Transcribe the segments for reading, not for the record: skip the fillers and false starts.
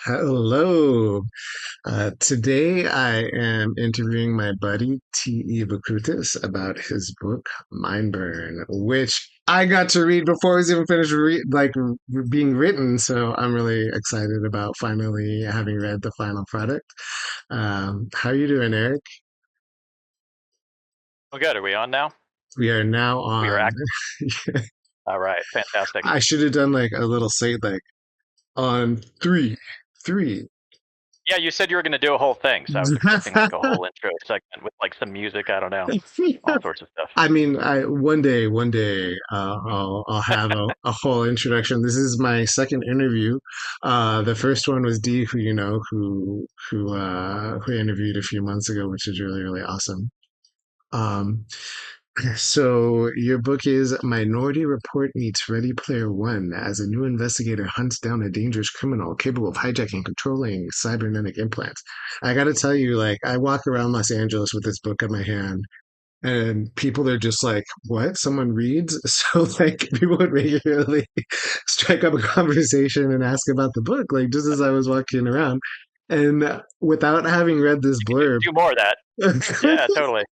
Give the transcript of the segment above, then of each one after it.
Hello. Today I am interviewing my buddy T.E. Bakutis about his book Mindburn, which I got to read before it was even finished being written. So I'm really excited about finally having read the final product. How are you doing, Eric? Well, good. Are we on now? We are now We are on. active. All right. Fantastic. I should have done like a little say like on three. Yeah, you said you were going to do a whole thing, so I was expecting like a whole intro segment with like some music. I don't know, all sorts of stuff. I mean, I one day, I'll have a whole introduction. This is my second interview. The first one was Dee, who you know, who I interviewed a few months ago, which is really awesome. Um, so your book is Minority Report meets Ready Player One as a new investigator hunts down a dangerous criminal capable of hijacking and controlling cybernetic implants. I got to tell you, like, I walk around Los Angeles with this book in my hand and people are just like, what? Someone reads? So, like, people would regularly strike up a conversation and ask about the book, like, just as I was walking around. And without having read this You could blurb, do more of that. Yeah, totally.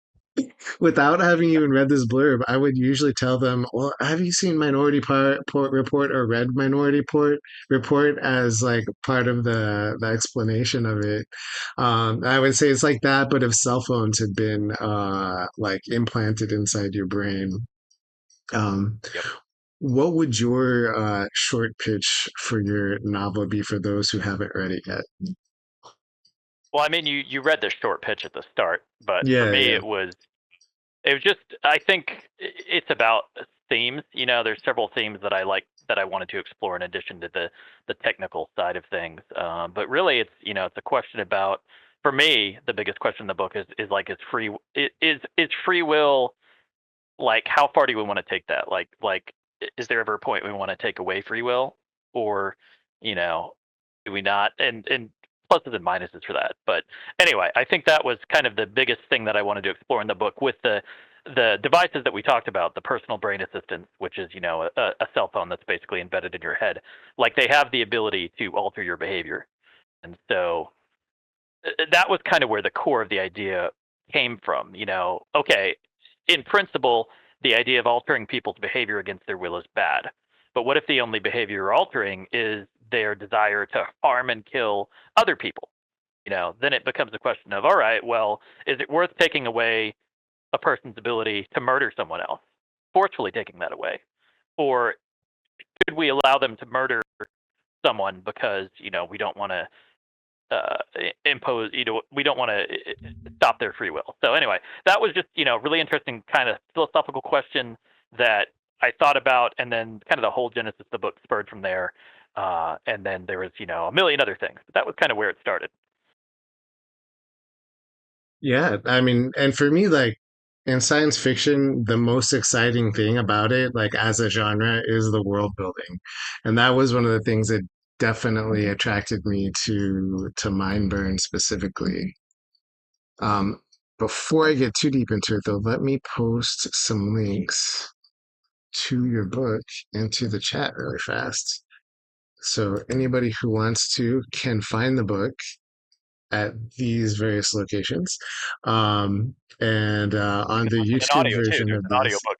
without having even read this blurb, I would usually tell them, well, have you seen Port Report or read Report as like part of the explanation of it? I would say it's like that, but if cell phones had been like implanted inside your brain. Um, Yep. what would your short pitch for your novel be for those who haven't read it yet? Well, I mean, you read the short pitch at the start, but for Yeah, me, yeah. it was just I think it's about themes. There's several themes that I like that I wanted to explore in addition to the technical side of things. But really, it's a question about for me the biggest question in the book is like is free will, like how far do we want to take that? Like is there ever a point we want to take away free will, or you know do we not? And pluses and minuses for that. But anyway, I think that was kind of the biggest thing that I wanted to explore in the book with the devices that we talked about, the personal brain assistant, which is a cell phone that's basically embedded in your head. Like they have the ability to alter your behavior, and so that was kind of where the core of the idea came from. Okay, in principle, the idea of altering people's behavior against their will is bad. But what if the only behavior you're altering is their desire to harm and kill other people? Then it becomes a question of, all right, well, is it worth taking away a person's ability to murder someone else, forcefully taking that away? Or could we allow them to murder someone because, we don't want to impose, we don't want to stop their free will. So anyway, that was just, really interesting kind of philosophical question that I thought about, and then kind of the whole genesis of the book spurred from there. And then there was, a million other things, but that was kind of where it started. Yeah, I mean, and for me, like in science fiction, the most exciting thing about it, like as a genre, is the world building. And that was one of the things that definitely attracted me to Mindburn specifically. Um, before I get too deep into it, though, let me post some links to your book into the chat really fast. So anybody who wants to can find the book at these various locations. And on the And an YouTube audio too. version There's of an audio this, book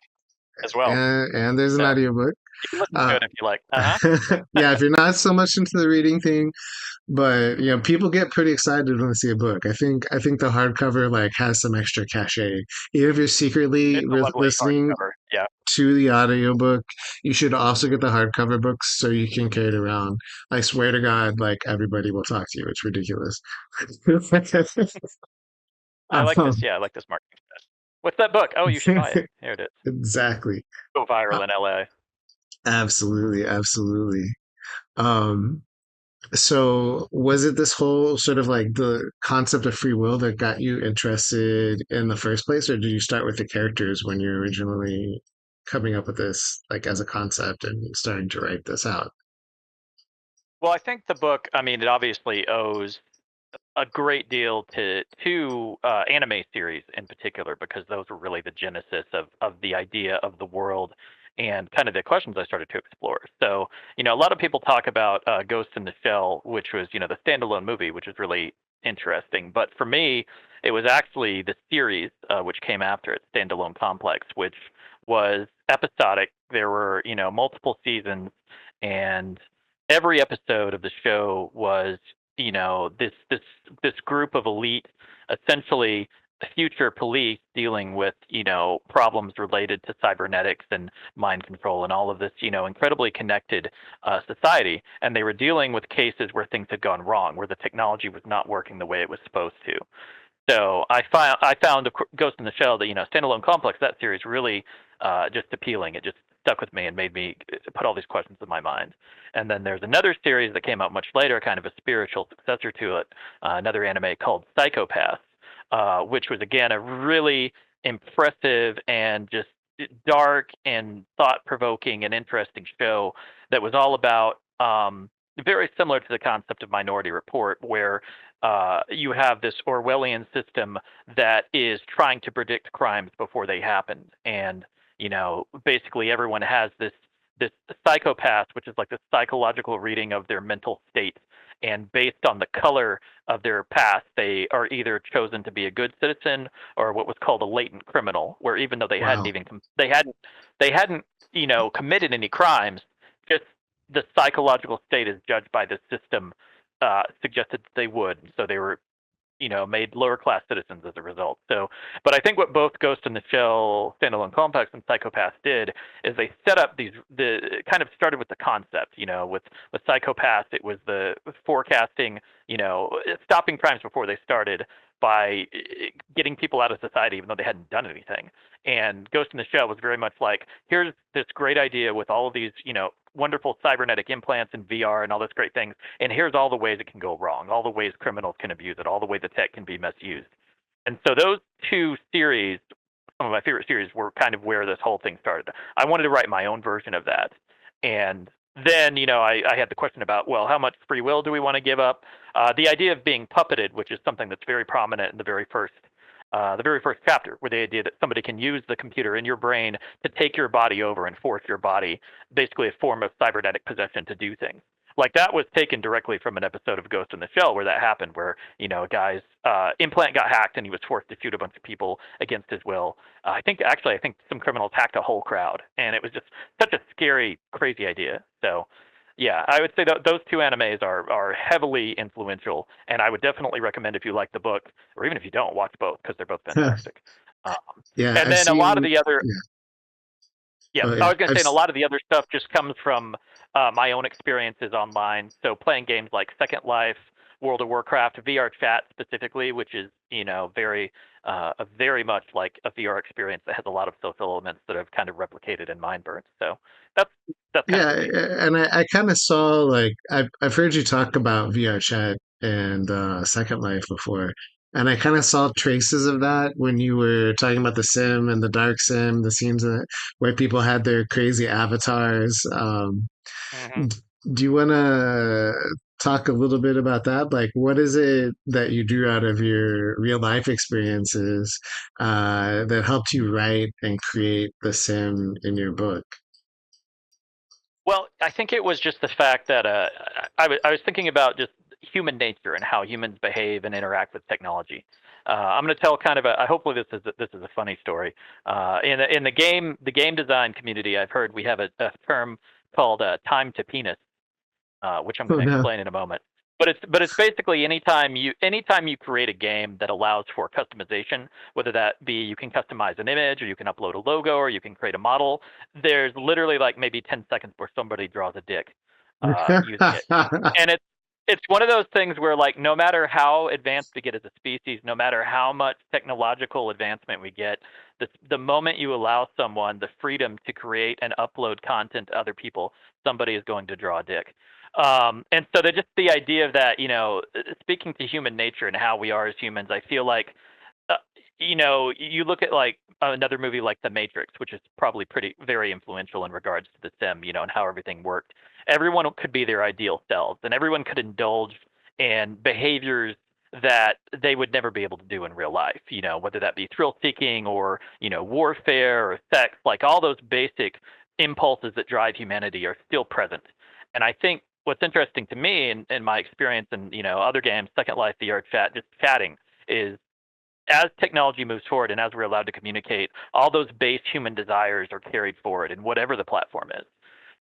as well. and there's an So audiobook. you can listen to Uh, it if you like. Uh huh. yeah, if you're not so much into the reading thing, but people get pretty excited when they see a book. I think the hardcover like has some extra cachet. Even if you're secretly It's a lovely listening hardcover. Yeah. to the audiobook, you should also get the hardcover books so you can carry it around. I swear to God, like everybody will talk to you. It's ridiculous. I like this. Um, Yeah, I like this marketing stuff. What's that book? Oh, you should buy it. Here it is. exactly. Go Uh, viral in LA. absolutely. Um, so was it this whole sort of like the concept of free will that got you interested in the first place, or did you start with the characters when you were originally coming up with this, like as a concept and starting to write this out? Well, I think the book, I mean, it obviously owes a great deal to two anime series in particular, because those were really the genesis of the idea of the world and kind of the questions I started to explore. So, a lot of people talk about Ghost in the Shell, which was, the standalone movie, which is really interesting. But for me, it was actually the series which came after it, Standalone Complex, which was episodic. There were, multiple seasons, and every episode of the show was, this group of elite, essentially future police dealing with, problems related to cybernetics and mind control and all of this, incredibly connected society. And they were dealing with cases where things had gone wrong, where the technology was not working the way it was supposed to. So I found Ghost in the Shell, the standalone complex. That series really just appealing. It just stuck with me and made me put all these questions in my mind. And then there's another series that came out much later, kind of a spiritual successor to it, another anime called Psychopath, which was again a really impressive and just dark and thought-provoking and interesting show that was all about very similar to the concept of Minority Report, where you have this Orwellian system that is trying to predict crimes before they happen, and basically everyone has this psychopath, which is like the psychological reading of their mental state, and based on the color of their past, they are either chosen to be a good citizen or what was called a latent criminal, where even though they hadn't Wow. even they hadn't committed any crimes, just the psychological state is judged by the system suggested that they would. So they were, made lower class citizens as a result. So, but I think what both Ghost in the Shell, Standalone Complex, and Psychopath did is they set up the kind of started with the concept. With Psychopath, it was the forecasting, stopping crimes before they started by getting people out of society even though they hadn't done anything. And Ghost in the Shell was very much like, here's this great idea with all of these, wonderful cybernetic implants and VR and all those great things, and here's all the ways it can go wrong, all the ways criminals can abuse it, all the ways the tech can be misused. And so those two series, some of my favorite series, were kind of where this whole thing started. I wanted to write my own version of that. And then, I had the question about, well, how much free will do we want to give up? The idea of being puppeted, which is something that's very prominent in the very first chapter, where the idea that somebody can use the computer in your brain to take your body over and force your body, basically a form of cybernetic possession, to do things. Like that was taken directly from an episode of Ghost in the Shell where that happened, where a guy's implant got hacked and he was forced to shoot a bunch of people against his will. I think some criminals hacked a whole crowd, and it was just such a scary, crazy idea. So yeah, I would say that those two animes are heavily influential, and I would definitely recommend, if you like the book, or even if you don't, watch both because they're both fantastic. Um, Yeah, and I've then a lot of seen. the other, Yeah. yeah, Oh I yeah. was going to say, and a lot of the other stuff just comes from my own experiences online. So playing games like Second Life, World of Warcraft, VR chat specifically, which is very much like a VR experience that has a lot of social elements that I've kind of replicated in Mindburn. So that's that's kind of Yeah, for me. and I kind of saw like I've heard you talk about VR chat and Second Life before, and I kind of saw traces of that when you were talking about the sim and the dark sim, the scenes where people had their crazy avatars. Hmm. Do you want to talk a little bit about that? Like, what is it that you drew out of your real life experiences that helped you write and create the sim in your book? Well, I think it was just the fact that I was thinking about just human nature and how humans behave and interact with technology. I'm going to tell kind of hopefully this is a funny story. In the game design community, I've heard we have a term called time to penis, which I'm going Oh to no. explain in a moment. But it's basically anytime you create a game that allows for customization, whether that be you can customize an image or you can upload a logo or you can create a model. There's literally like maybe 10 seconds where somebody draws a dick using it, and it's one of those things where, like, no matter how advanced we get as a species, no matter how much technological advancement we get, the moment you allow someone the freedom to create and upload content to other people, somebody is going to draw a dick. And so just the idea of that, speaking to human nature and how we are as humans, I feel like uh, you look at like another movie like The Matrix, which is probably pretty very influential in regards to the sim, and how everything worked. Everyone could be their ideal selves, and everyone could indulge in behaviors that they would never be able to do in real life. Whether that be thrill seeking or warfare or sex, like all those basic impulses that drive humanity are still present. And I think what's interesting to me in my experience in other games, Second Life, VR chat, just chatting, is as technology moves forward and as we're allowed to communicate, all those base human desires are carried forward in whatever the platform is.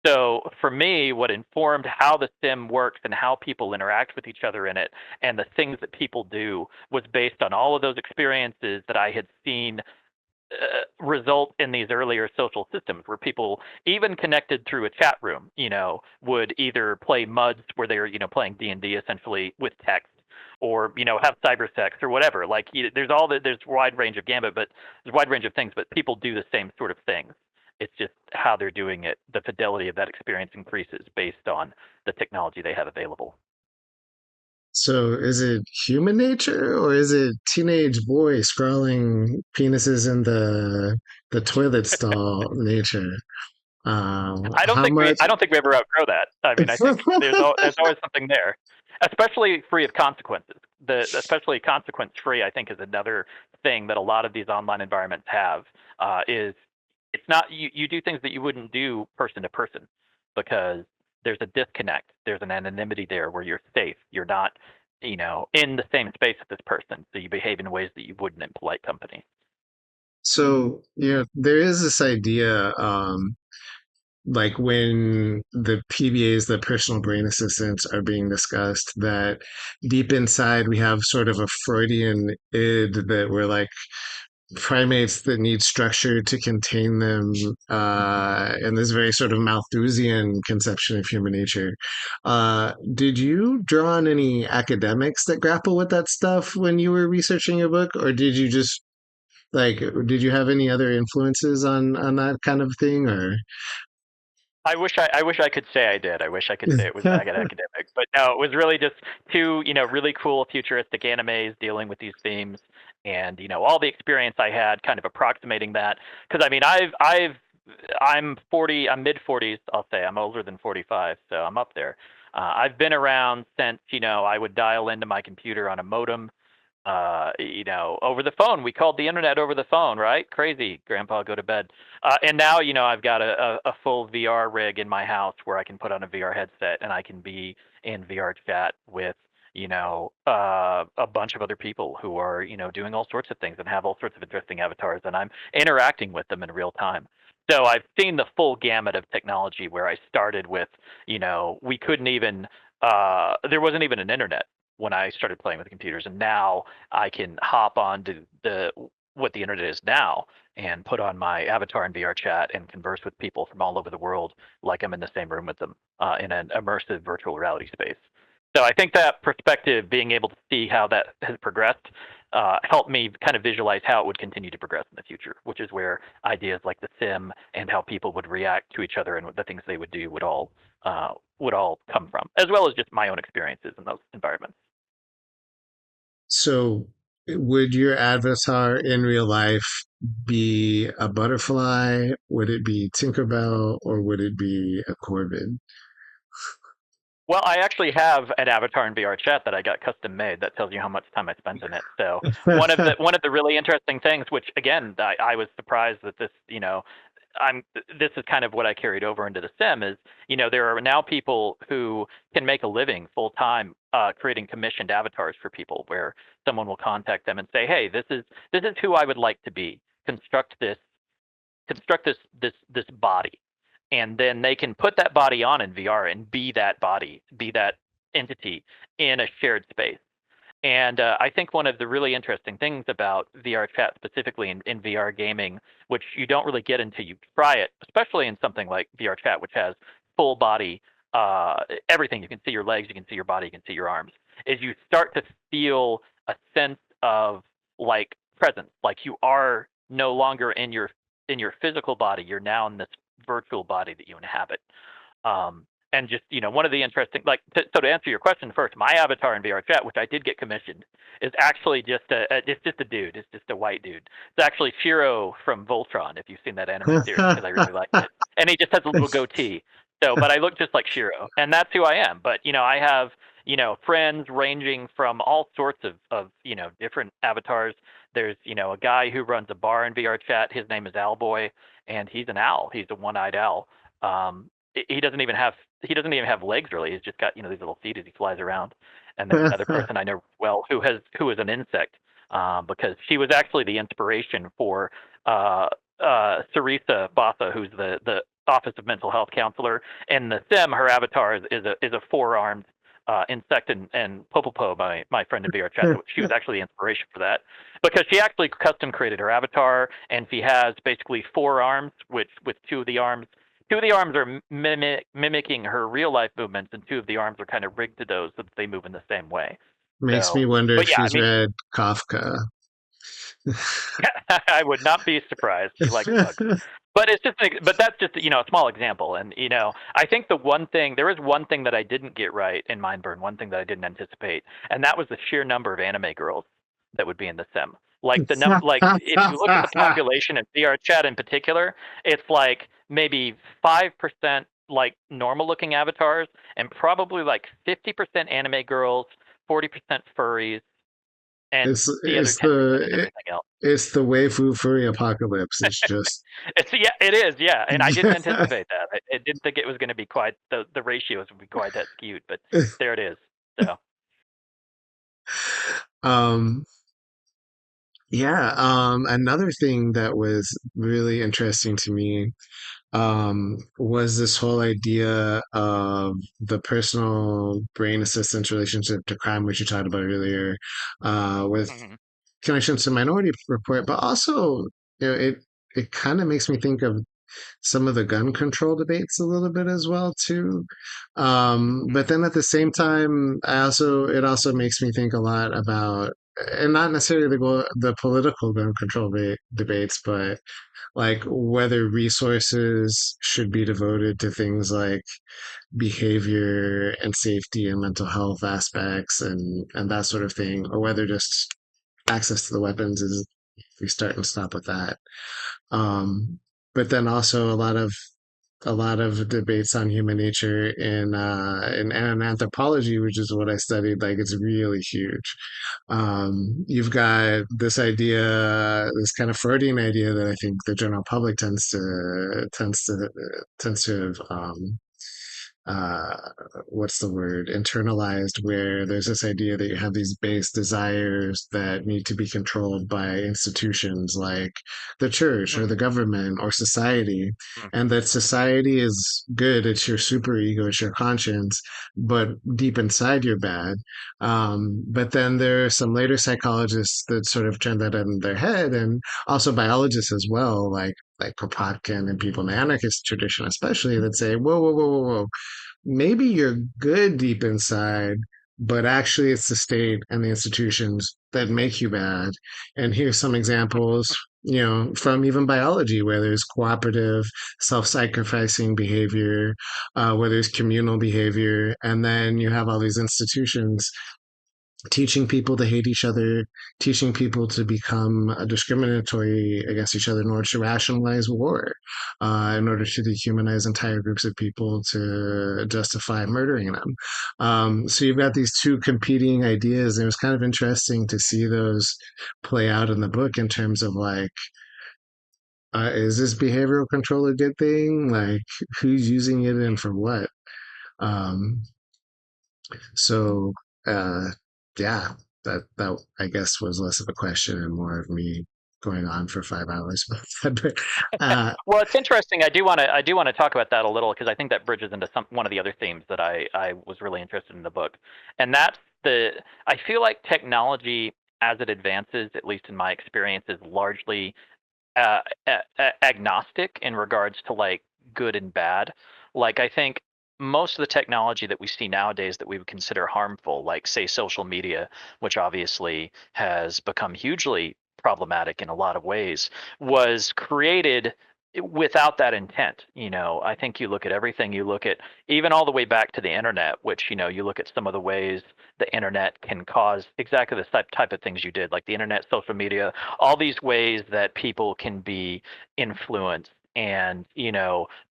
So for me, what informed how the sim works and how people interact with each other in it and the things that people do was based on all of those experiences that I had seen result in these earlier social systems where people, even connected through a chat room, would either play muds where they're, playing D&D essentially with text, or have cyber sex or whatever. Like there's wide range of gambit, but there's wide range of things, but people do the same sort of things. It's just how they're doing it. The fidelity of that experience increases based on the technology they have available. So is it human nature or is it teenage boy scrawling penises in the toilet stall nature? How much? I don't think we ever outgrow that. I mean, I think there's always something there, especially free of consequences. The especially consequence free, I think, is another thing that a lot of these online environments have. Is it's not you do things that you wouldn't do person to person because there's a disconnect. There's an anonymity there where you're safe. You're not in the same space as this person, so you behave in ways that you wouldn't in polite company. So, there is this idea, like when the PBAs, the personal brain assistants, are being discussed, that deep inside we have sort of a Freudian id that we're like primates that need structure to contain them, and this very sort of Malthusian conception of human nature. Did you draw on any academics that grapple with that stuff when you were researching your book, or did you just like, did you have any other influences on that kind of thing, or? I wish I could say I did. I wish I could say it was academic, but no, it was really just two really cool futuristic animes dealing with these themes, and all the experience I had kind of approximating that. Because I mean, I'm 40, I'm mid 40s. I'll say I'm older than 45, so I'm up there. I've been around since I would dial into my computer on a modem, over the phone. We called the internet over the phone, right? Crazy, Grandpa, go to bed. And now, I've got a full VR rig in my house where I can put on a VR headset and I can be in VR chat with, a bunch of other people who are, doing all sorts of things and have all sorts of interesting avatars, and I'm interacting with them in real time. So I've seen the full gamut of technology where I started with, we couldn't even, there wasn't even an internet when I started playing with computers, and now I can hop on to the what the internet is now and put on my avatar in VR chat and converse with people from all over the world like I'm in the same room with them in an immersive virtual reality space. So I think that perspective, being able to see how that has progressed, helped me kind of visualize how it would continue to progress in the future, which is where ideas like the sim and how people would react to each other and the things they would do would all come from, as well as just my own experiences in those environments. So, would your avatar in real life be a butterfly? Would it be Tinkerbell, or would it be a Corbin? Well, I actually have an avatar in VR chat that I got custom made that tells you how much time I spent in it. So one of the really interesting things, which again I was surprised that I'm this is kind of what I carried over into the sim, is there are now people who can make a living full time creating commissioned avatars for people, where someone will contact them and say, hey, this is who I would like to be. Construct this this body, and then they can put that body on in VR and be that body, be that entity in a shared space. And I think one of the really interesting things about VR chat, specifically in VR gaming, which you don't really get until you try it, especially in something like VR chat, which has full body, everything. You can see your legs, you can see your body, you can see your arms, is you start to feel a sense of like presence, like you are no longer in your physical body. You're now in this virtual body that you inhabit. And just one of the interesting, so to answer your question first, my avatar in VR chat, which I did get commissioned, is actually it's just a dude. It's just a white dude. It's actually Shiro from Voltron, if you've seen that anime series, because I really liked it, and he just has a little goatee. So, but I look just like Shiro, and that's who I am. But I have friends ranging from all sorts of different avatars. There's a guy who runs a bar in VR chat. His name is Alboy, and he's an owl. He's a one-eyed owl. He doesn't even have legs really. He's just got these little feet as he flies around. And there's another person I know well who is an insect, because she was actually the inspiration for Sarisa Basa, who's the Office of Mental Health Counselor. In the Sim, her avatar is a four-armed insect, and Popopo, my friend in VR chat. She was actually the inspiration for that, because she actually custom created her avatar, and she has basically four arms, which with two of the arms are mimicking her real life movements, and two of the arms are kind of rigged to those so that they move in the same way. Makes me So, wonder if but yeah, I she's mean, read Kafka. I would not be surprised. She likes bugs. But but that's just a small example. And I think there is one thing that I didn't get right in Mindburn, one thing that I didn't anticipate, and that was the sheer number of anime girls that would be in the sim. Like if you look at the population in VR chat in particular, it's like maybe 5% like normal looking avatars, and probably like 50% anime girls, 40% furries, and It's the other it's 10% the is everything else. it's the waifu furry apocalypse. It's just Yeah, it is. Yeah, and I didn't anticipate that. I didn't think it was going to be quite the ratios would be quite that skewed, but there it is. So, um yeah, another thing that was really interesting to me was this whole idea of the personal brain assistance relationship to crime, which you talked about earlier, with mhm, connections to Minority Report, but also, it kind of makes me think of some of the gun control debates a little bit as well too. But mhm, then at the same time, it also makes me think a lot about, and not necessarily the political gun control debates, but like whether resources should be devoted to things like behavior and safety and mental health aspects and that sort of thing, or whether just access to the weapons is, we start and stop with that. Um, but then also a lot of debates on human nature in anthropology, which is what I studied. Like it's really huge. You've got this kind of Freudian idea that I think the general public tends to have uh, what's the word, internalized, where there's this idea that you have these base desires that need to be controlled by institutions like the church or the mhm, government or society, mhm, and that society is good, it's your superego, it's your conscience, but deep inside you're bad. But then there are some later psychologists that sort of turn that in their head, and also biologists as well, like Kropotkin and people in the anarchist tradition, especially, that say, whoa, whoa, whoa, whoa, whoa, maybe you're good deep inside, but actually it's the state and the institutions that make you bad. And here's some examples, from even biology, where there's cooperative, self-sacrificing behavior, where there's communal behavior, and then you have all these institutions teaching people to hate each other, teaching people to become discriminatory against each other in order to rationalize war, in order to dehumanize entire groups of people to justify murdering them. So you've got these two competing ideas, and it was kind of interesting to see those play out in the book in terms of like, is this behavioral control a good thing? Like, who's using it and for what? Um, So, uh, yeah, that I guess was less of a question and more of me going on for 5 hours about that. But, Well, it's interesting. I do want to talk about that a little, because I think that bridges into one of the other themes that I was really interested in the book, and that's the I feel like technology as it advances, at least in my experience, is largely agnostic in regards to like good and bad. Like I think most of the technology that we see nowadays that we would consider harmful, like say social media, which obviously has become hugely problematic in a lot of ways, was created without that intent. I think you look at everything, you look at even all the way back to the internet, which you look at some of the ways the internet can cause exactly the type of things you did, like the internet, social media, all these ways that people can be influenced and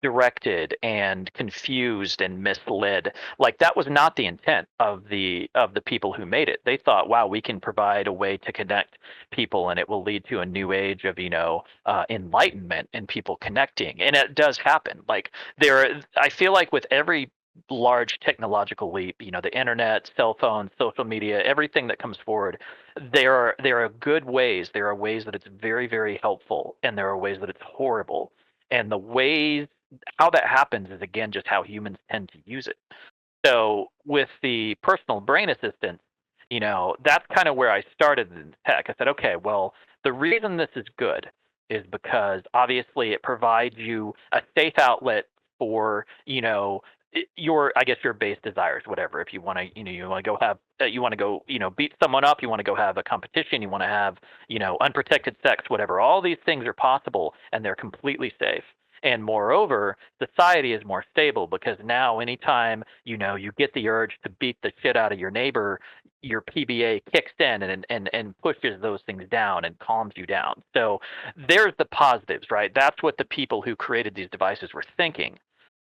directed and confused and misled. Like that was not the intent of the people who made it. They thought, wow, we can provide a way to connect people, and it will lead to a new age of enlightenment and people connecting. And it does happen. Like I feel like with every large technological leap, the internet, cell phones, social media, everything that comes forward, there are good ways. There are ways that it's very, very helpful, and there are ways that it's horrible. And the ways how that happens is again just how humans tend to use it. So with the personal brain assistant, that's kind of where I started in tech. I said, okay, well, the reason this is good is because obviously it provides you a safe outlet for, your, I guess, your base desires, whatever. If you want to, you want to go have, you want to go, beat someone up, you want to go have a competition, you want to have, unprotected sex, whatever. All these things are possible, and they're completely safe. And moreover, society is more stable because now anytime, you get the urge to beat the shit out of your neighbor, your PBA kicks in and pushes those things down and calms you down. So there's the positives, right? That's what the people who created these devices were thinking.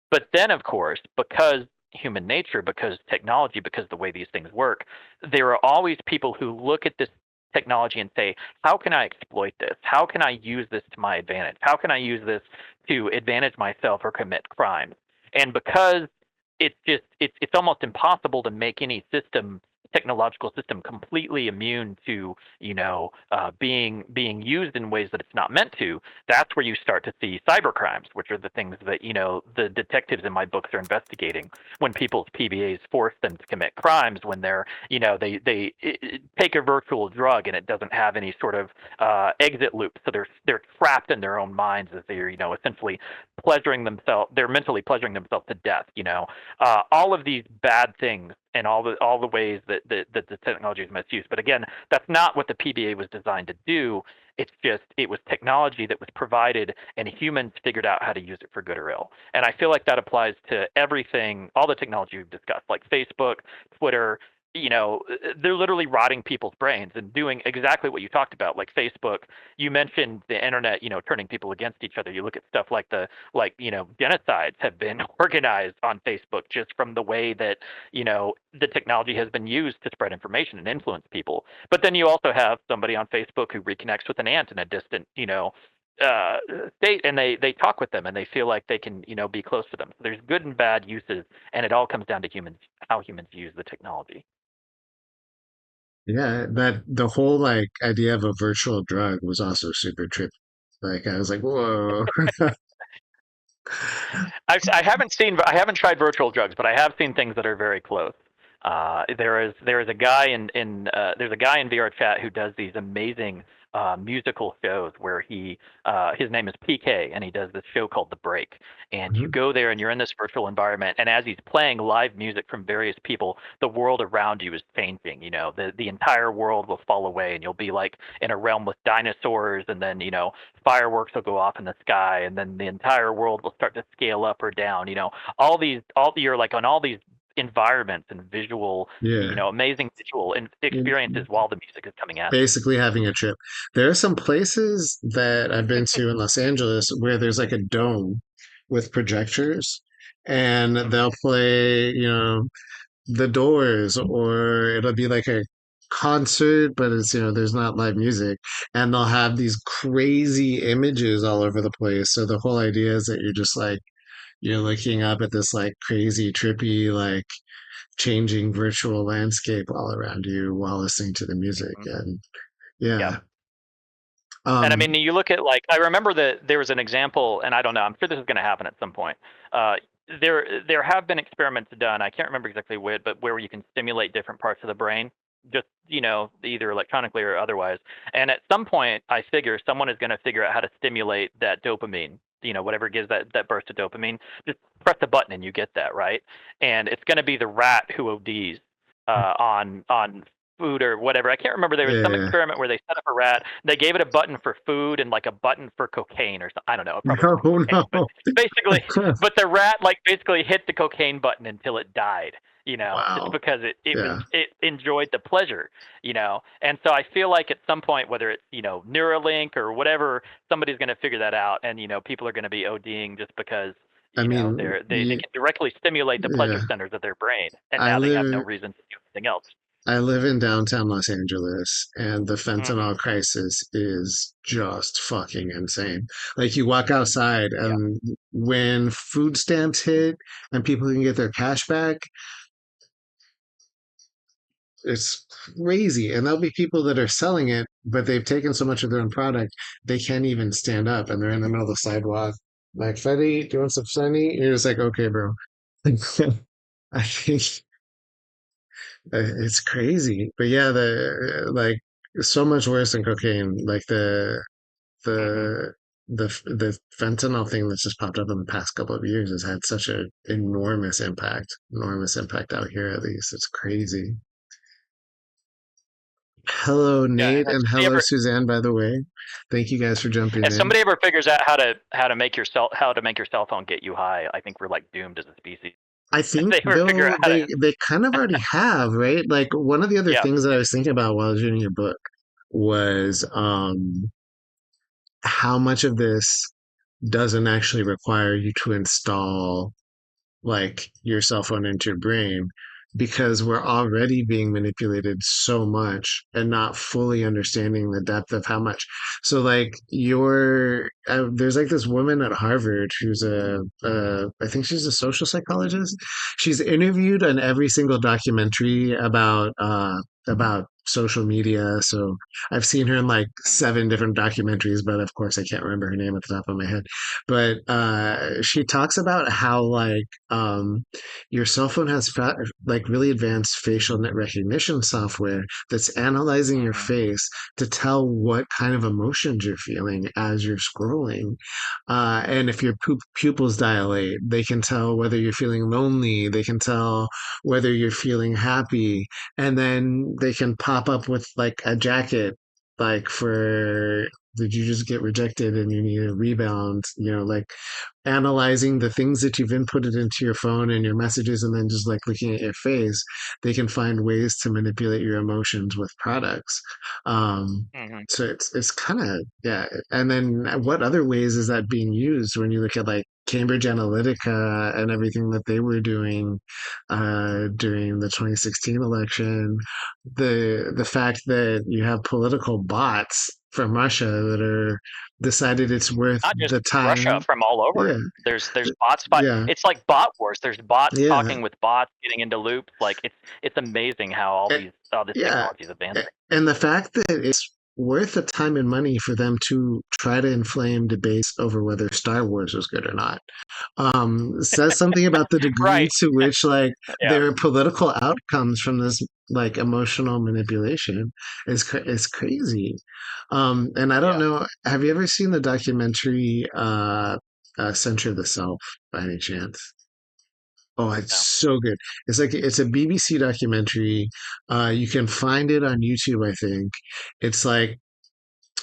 But then, of course, because human nature, because technology, because the way these things work, there are always people who look at this technology and say, how can I exploit this? How can I use this to my advantage? How can I use this to advantage myself or commit crimes? And because it's almost impossible to make any technological system completely immune to being used in ways that it's not meant to. That's where you start to see cyber crimes, which are the things that the detectives in my books are investigating when people's PBAs force them to commit crimes, when they're they take a virtual drug and it doesn't have any sort of exit loop, so they're trapped in their own minds as they're essentially pleasuring themselves, they're mentally pleasuring themselves to death. All of these bad things and all the ways that the technology is misused. But again, that's not what the PBA was designed to do. It's just it was technology that was provided, and humans figured out how to use it for good or ill. And I feel like that applies to everything, all the technology we've discussed, like Facebook, Twitter. They're literally rotting people's brains and doing exactly what you talked about. Like Facebook, you mentioned the internet, turning people against each other. You look at stuff like genocides have been organized on Facebook just from the way that the technology has been used to spread information and influence people. But then you also have somebody on Facebook who reconnects with an aunt in a distant uh, state, and they talk with them and they feel like they can be close to them. So there's good and bad uses, and it all comes down to how humans use the technology. Yeah, that the whole like idea of a virtual drug was also super trippy. Like I was like, whoa. I haven't tried virtual drugs, but I have seen things that are very close. There is a guy there's a guy in VR chat who does these amazing musical shows where his name is PK, and he does this show called The Break. And you Mhm. go there and you're in this virtual environment, and as he's playing live music from various people, the world around you is changing. The entire world will fall away, and you'll be like in a realm with dinosaurs, and then fireworks will go off in the sky, and then the entire world will start to scale up or down. All you're like on all these environments and visual, Yeah. amazing visual experiences while the music is coming at you. Basically having a trip. There are some places that I've been to in Los Angeles where there's like a dome with projectors and they'll play, the Doors, or it'll be like a concert, but it's, there's not live music, and they'll have these crazy images all over the place. So the whole idea is that you're just like, you're looking up at this like crazy, trippy, like changing virtual landscape all around you while listening to the music. Mhm. And Yep. yeah. And I Um, mean, you look at like I remember that there was an example, and I don't know. I'm sure this is going to happen at some point. Uh, there have been experiments done. I can't remember exactly what, but where you can stimulate different parts of the brain, just either electronically or otherwise. And at some point, I figure someone is going to figure out how to stimulate that dopamine. Whatever gives that burst of dopamine. Just press a button and you get that, right? And it's going to be the rat who ODs on food or whatever. I can't remember. There was some yeah. experiment where they set up a rat. They gave it a button for food and like a button for cocaine or something. I don't know. It probably No, wasn't cocaine, but no. basically, but the rat like basically hit the cocaine button until it died. just Wow. because Yeah. it enjoyed the pleasure. And so I feel like at some point, whether it's Neuralink or whatever, somebody's going to figure that out, and people are going to be ODing just because I mean, they can directly stimulate the pleasure yeah. centers of their brain, and I now they have no live reason to do anything else. I live in downtown Los Angeles, and the Hmm. fentanyl crisis is just fucking insane. Like you walk outside, Yeah. and when food stamps hit and people can get their cash back, it's crazy. And there'll be people that are selling it, but they've taken so much of their own product, they can't even stand up, and they're in the middle of the sidewalk. Like, Fetty, do you want some Sunny? You're just like, okay, bro. I think it's crazy, but yeah, the like so much worse than cocaine. Like Hmm. the the fentanyl thing that's just popped up in the past couple of years has had such an enormous impact out here. At least it's crazy. Hello, Yeah. Nate, If and somebody hello, ever Suzanne. By the way, thank you guys for jumping if in. somebody ever figures out how to make your cell phone get you high, I think we're like doomed as a species. I If think they ever figure out though how to, they kind of already have, right? Like one of the other yeah. things that I was thinking about while I was reading your book was how much of this doesn't actually require you to install like your cell phone into your brain because we're already being manipulated so much and not fully understanding the depth of how much. So like there's like this woman at Harvard who's I think she's a social psychologist. She's interviewed on every single documentary about social media. So I've seen her in like Hmm. 7 different documentaries, but of course I can't remember her name at the top of my head. But she talks about how your cell phone has like really advanced facial net recognition software that's analyzing your Hmm. face to tell what kind of emotions you're feeling as you're scrolling. And if your pupils dilate, they can tell whether you're feeling lonely, they can tell whether you're feeling happy, and then they can pop up with like a jacket like for did you just get rejected and you need a rebound, like analyzing the things that you've inputted into your phone and your messages and then just like looking at your face, they can find ways to manipulate your emotions with products. um Hmm. so it's kind of, yeah. And then what other ways is that being used when you look at like Cambridge Analytica and everything that they were doing during the 2016 election, the fact that you have political bots from Russia that are decided it's worth Not just the Russia, time. from all over. Yeah, There's bots, but yeah, it's like bot wars. There's bots yeah, talking with bots, getting into loops. Like it's amazing how eh, all this yeah. technology is advancing. And the fact that it's worth the time and money for them to try to inflame debates over whether Star Wars was good or not says something about the degree Right. to which like Yeah. there are political outcomes from this like emotional manipulation is crazy. And I don't Yeah. know, have you ever seen the documentary Center of the Self by any chance? Oh, it's No. so good. It's a BBC documentary. You can find it on YouTube, I think. It's like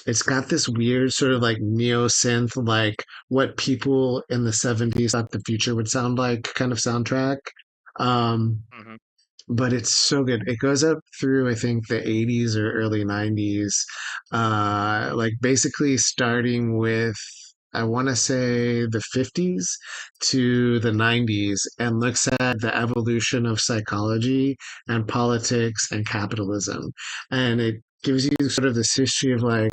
it's got this weird sort of like neo synth, like what people in the 70s thought the future would sound like kind of soundtrack. Um, Hmm. but it's so good. It goes up through, I think, the 80s or early 90s, like basically starting with, I want to say the 50s to the 90s, and looks at the evolution of psychology and politics and capitalism. And it gives you sort of this history of like,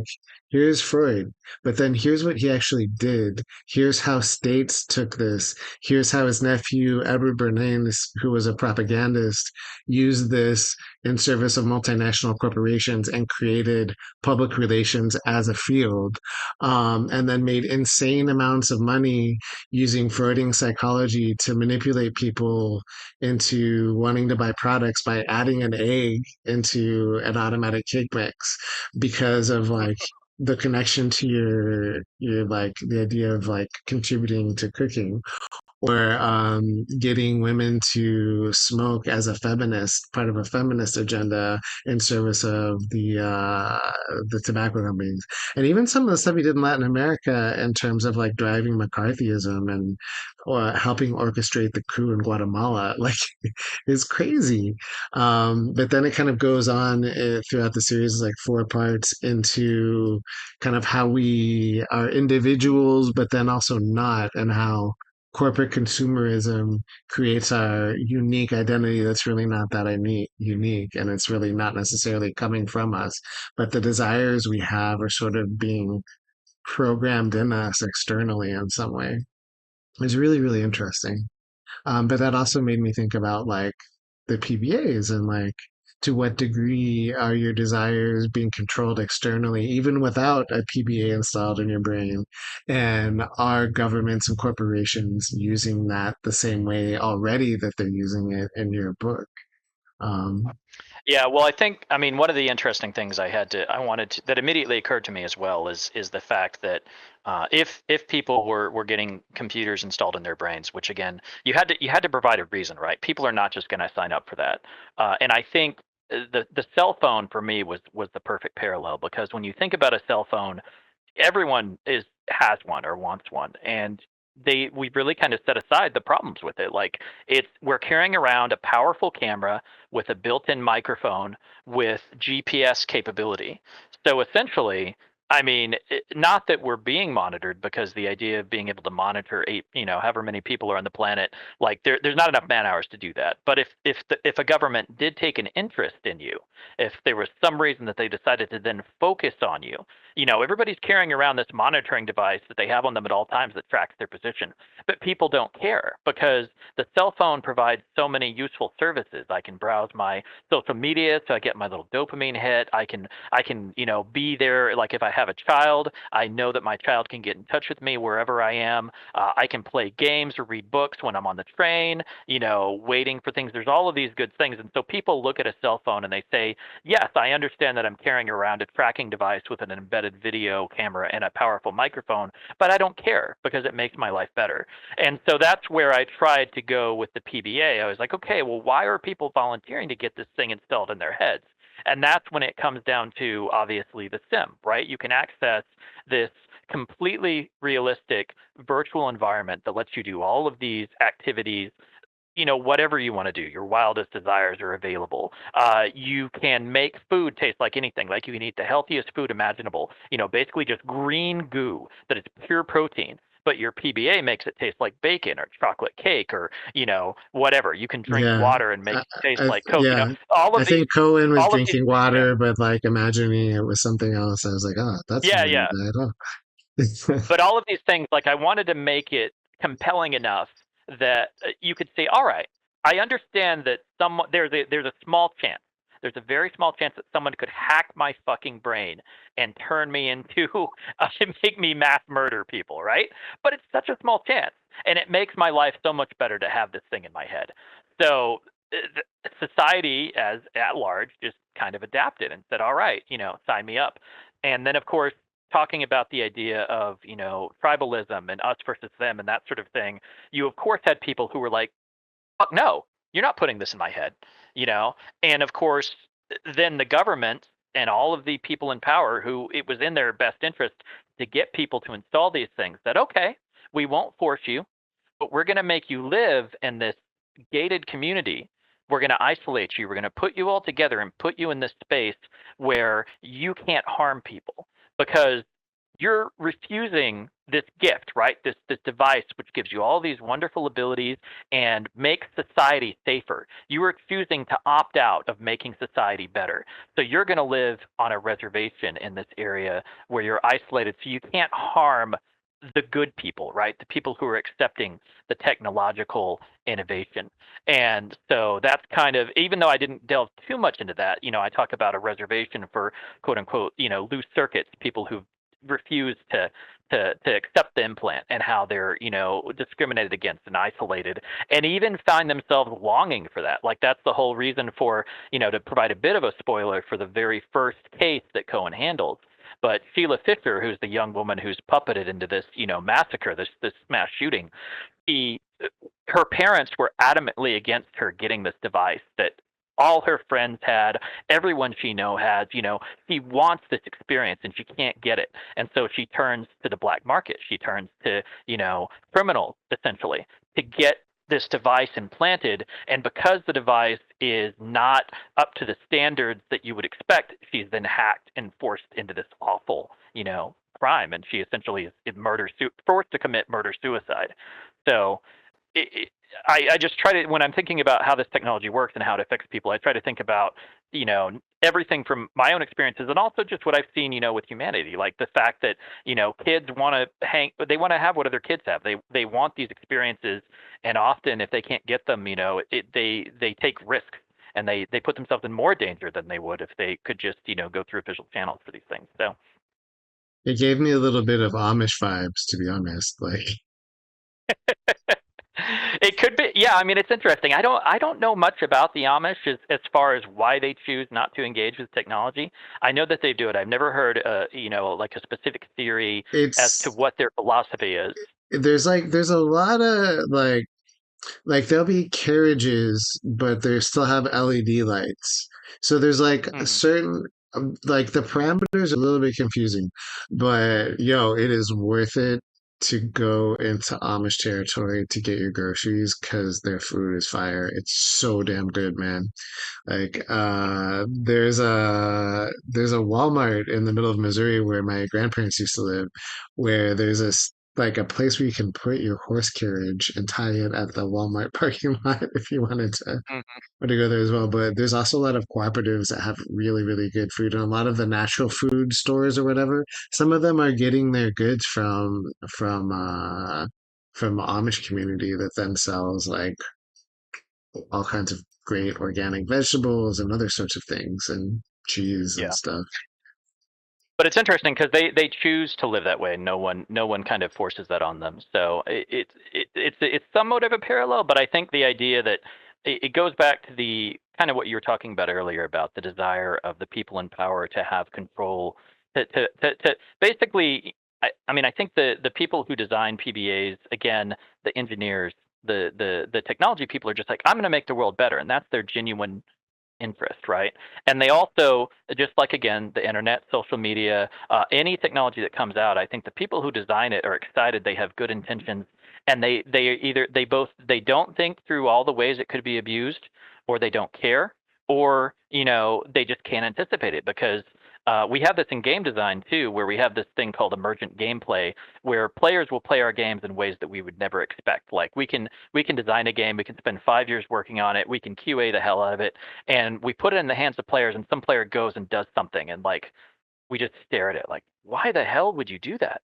here's Freud, but then here's what he actually did. Here's how states took this. Here's how his nephew, Edward Bernays, who was a propagandist, used this in service of multinational corporations and created public relations as a field, and then made insane amounts of money using Freudian psychology to manipulate people into wanting to buy products by adding an egg into an automatic cake mix because of like the connection to your like the idea of like contributing to cooking, or getting women to smoke as a feminist, part of a feminist agenda in service of the tobacco companies, and even some of the stuff he did in Latin America in terms of like driving McCarthyism and or helping orchestrate the coup in Guatemala, like is crazy. But then it kind of goes on throughout the series, like four parts into kind of how we are individuals, but then also not, and how corporate consumerism creates our unique identity that's really not that unique, and it's really not necessarily coming from us, but the desires we have are sort of being programmed in us externally in some way. It's really, really interesting. But that also made me think about like the PBAs and like to what degree are your desires being controlled externally, even without a PBA installed in your brain? And are governments and corporations using that the same way already that they're using it in your book? Um, Yeah, well, I think, I mean, one of the interesting things I wanted to, that immediately occurred to me as well is the fact that if people were getting computers installed in their brains, which again, you had to provide a reason, right? People are not just going to sign up for that, and I think the cell phone for me was the perfect parallel, because when you think about a cell phone, everyone is has one or wants one, and we really kind of set aside the problems with it. Like, it's we're carrying around a powerful camera with a built-in microphone with GPS capability. So essentially, I mean, not that we're being monitored, because the idea of being able to monitor however many people are on the planet, like there's not enough man hours to do that. But if a government did take an interest in you, if there was some reason that they decided to then focus on you, everybody's carrying around this monitoring device that they have on them at all times that tracks their position. But people don't care, because the cell phone provides so many useful services. I can browse my social media, so I get my little dopamine hit. I can be there. Like, if I have a child, I know that my child can get in touch with me wherever I am. I can play games or read books when I'm on the train, waiting for things. There's all of these good things. And so people look at a cell phone and they say, yes, I understand that I'm carrying around a tracking device with an embedded video camera and a powerful microphone, but I don't care, because it makes my life better. And so that's where I tried to go with the PBA. I was like, okay, well, why are people volunteering to get this thing installed in their heads? And that's when it comes down to, obviously, the sim, right? You can access this completely realistic virtual environment that lets you do all of these activities, whatever you want to do. Your wildest desires are available. You can make food taste like anything. Like, you can eat the healthiest food imaginable. Basically just green goo that is pure protein. But your PBA makes it taste like bacon or chocolate cake, or whatever. You can drink yeah, water and make it taste like Coke. yeah. All I of these, think Cohen was all of these. drinking Yeah, water, but like imagining it was something else. I was like, oh, that's not yeah, really yeah. bad. Oh, But all of these things, like, I wanted to make it compelling enough that you could say, all right, I understand that there's a small chance, there's a very small chance that someone could hack my fucking brain and turn me into make me mass murder people, right? But it's such a small chance, and it makes my life so much better to have this thing in my head. So society as at large just kind of adapted and said, all right, sign me up. And then, of course, talking about the idea of, tribalism and us versus them and that sort of thing, you of course had people who were like, fuck no, you're not putting this in my head, you know? And of course, then the government and all of the people in power, who it was in their best interest to get people to install these things, said, okay, we won't force you, but we're going to make you live in this gated community. We're going to isolate you. We're going to put you all together and put you in this space where you can't harm people, because you're refusing this gift, right? This device which gives you all these wonderful abilities and makes society safer. You are choosing to opt out of making society better. So you're going to live on a reservation in this area where you're isolated, so you can't harm the good people, right? The people who are accepting the technological innovation. And so that's kind of, even though I didn't delve too much into that, I talk about a reservation for, quote unquote, loose circuits, people who refuse to accept the implant, and how they're discriminated against and isolated, and even find themselves longing for that. Like, that's the whole reason for, to provide a bit of a spoiler for the very first case that Cohen handles. But Sheila Fisher, who's the young woman who's puppeted into this, massacre, this mass shooting, she her parents were adamantly against her getting this device that all her friends had, everyone she know has. She wants this experience and she can't get it, and so she turns to the black market. She turns to criminals essentially to get this device implanted, and because the device is not up to the standards that you would expect, she's then hacked and forced into this awful crime, and she essentially is forced to commit murder suicide. So it, it, I just try to, when I'm thinking about how this technology works and how it affects people, I try to think about everything from my own experiences and also just what I've seen with humanity, like the fact that kids want to they want to have what other kids have. They want these experiences, and often if they can't get them, they take risks, and they put themselves in more danger than they would if they could just go through official channels for these things. So It gave me a little bit of Amish vibes, to be honest. Like, it could be, yeah. I mean, it's interesting. I don't know much about the Amish as far as why they choose not to engage with technology. I know that they do it. I've never heard, like a specific theory as to it's what their philosophy is. there's a lot of like there'll be carriages, but they still have LED lights. So there's like a Hmm. certain like the parameters are a little bit confusing, but it is worth it to go into Amish territory to get your groceries because their food is fire. It's so damn good, man. Like there's a Walmart in the middle of Missouri where my grandparents used to live, where there's this like a place where you can put your horse carriage and tie it at the Walmart parking lot if you Hmm. wanted to go there as well. But there's also a lot of cooperatives that have really, really good food, and a lot of the natural food stores or whatever. Some of them are getting their goods from Amish community that then sells like all kinds of great organic vegetables and other sorts of things and cheese and Yeah. stuff. But it's interesting because they choose to live that way. No one kind of forces that on them. So it's somewhat of a parallel. But I think the idea that it goes back to the kind of what you were talking about earlier about the desire of the people in power to have control, to basically. I mean, I think the people who design PBAs, again, the engineers, the technology people are just like, I'm going to make the world better, and that's their genuine interest, right? And they also, just like again, the internet, social media, any technology that comes out, I think the people who design it are excited. They have good intentions, and they don't think through all the ways it could be abused, or they don't care, or they just can't anticipate it because. We have this in game design too, where we have this thing called emergent gameplay, where players will play our games in ways that we would never expect. Like we can design a game, we can spend 5 years working on it, we can QA the hell out of it, and we put it in the hands of players, and some player goes and does something, and like we just stare at it like, why the hell would you do that?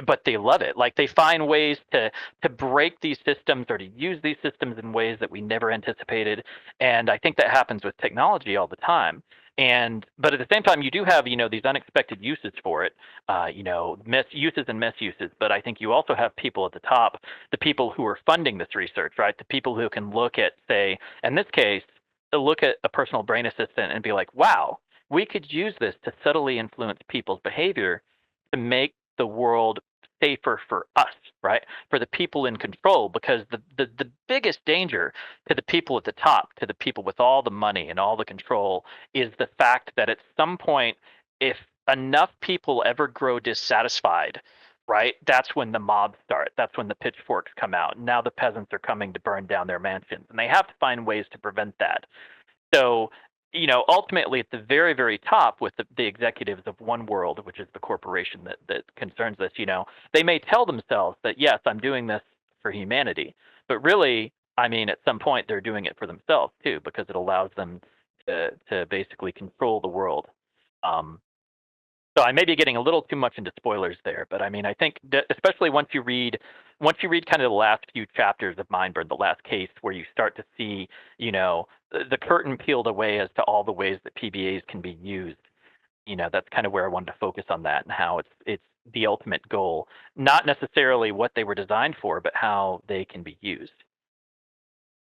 But they love it. Like they find ways to break these systems or to use these systems in ways that we never anticipated. And I think that happens with technology all the time. And but at the same time, you do have these unexpected uses for it, misuses and misuses. But I think you also have people at the top, the people who are funding this research, right? The people who can look at, say, in this case, look at a personal brain assistant and be like, wow, we could use this to subtly influence people's behavior to make the world safer for us, right? For the people in control, because the biggest danger to the people at the top, to the people with all the money and all the control, is the fact that at some point, if enough people ever grow dissatisfied, right, that's when the mobs start. That's when the pitchforks come out. Now the peasants are coming to burn down their mansions, and they have to find ways to prevent that. So, ultimately at the very, very top with the executives of One World, which is the corporation that concerns this, they may tell themselves that, yes, I'm doing this for humanity. But really, I mean, at some point, they're doing it for themselves too, because it allows them to basically control the world. Um, so I may be getting a little too much into spoilers there, but I mean, I think that especially once you read kind of the last few chapters of Mindburn, the last case, where you start to see, the curtain peeled away as to all the ways that PBAs can be used. That's kind of where I wanted to focus on that and how it's the ultimate goal, not necessarily what they were designed for, but how they can be used.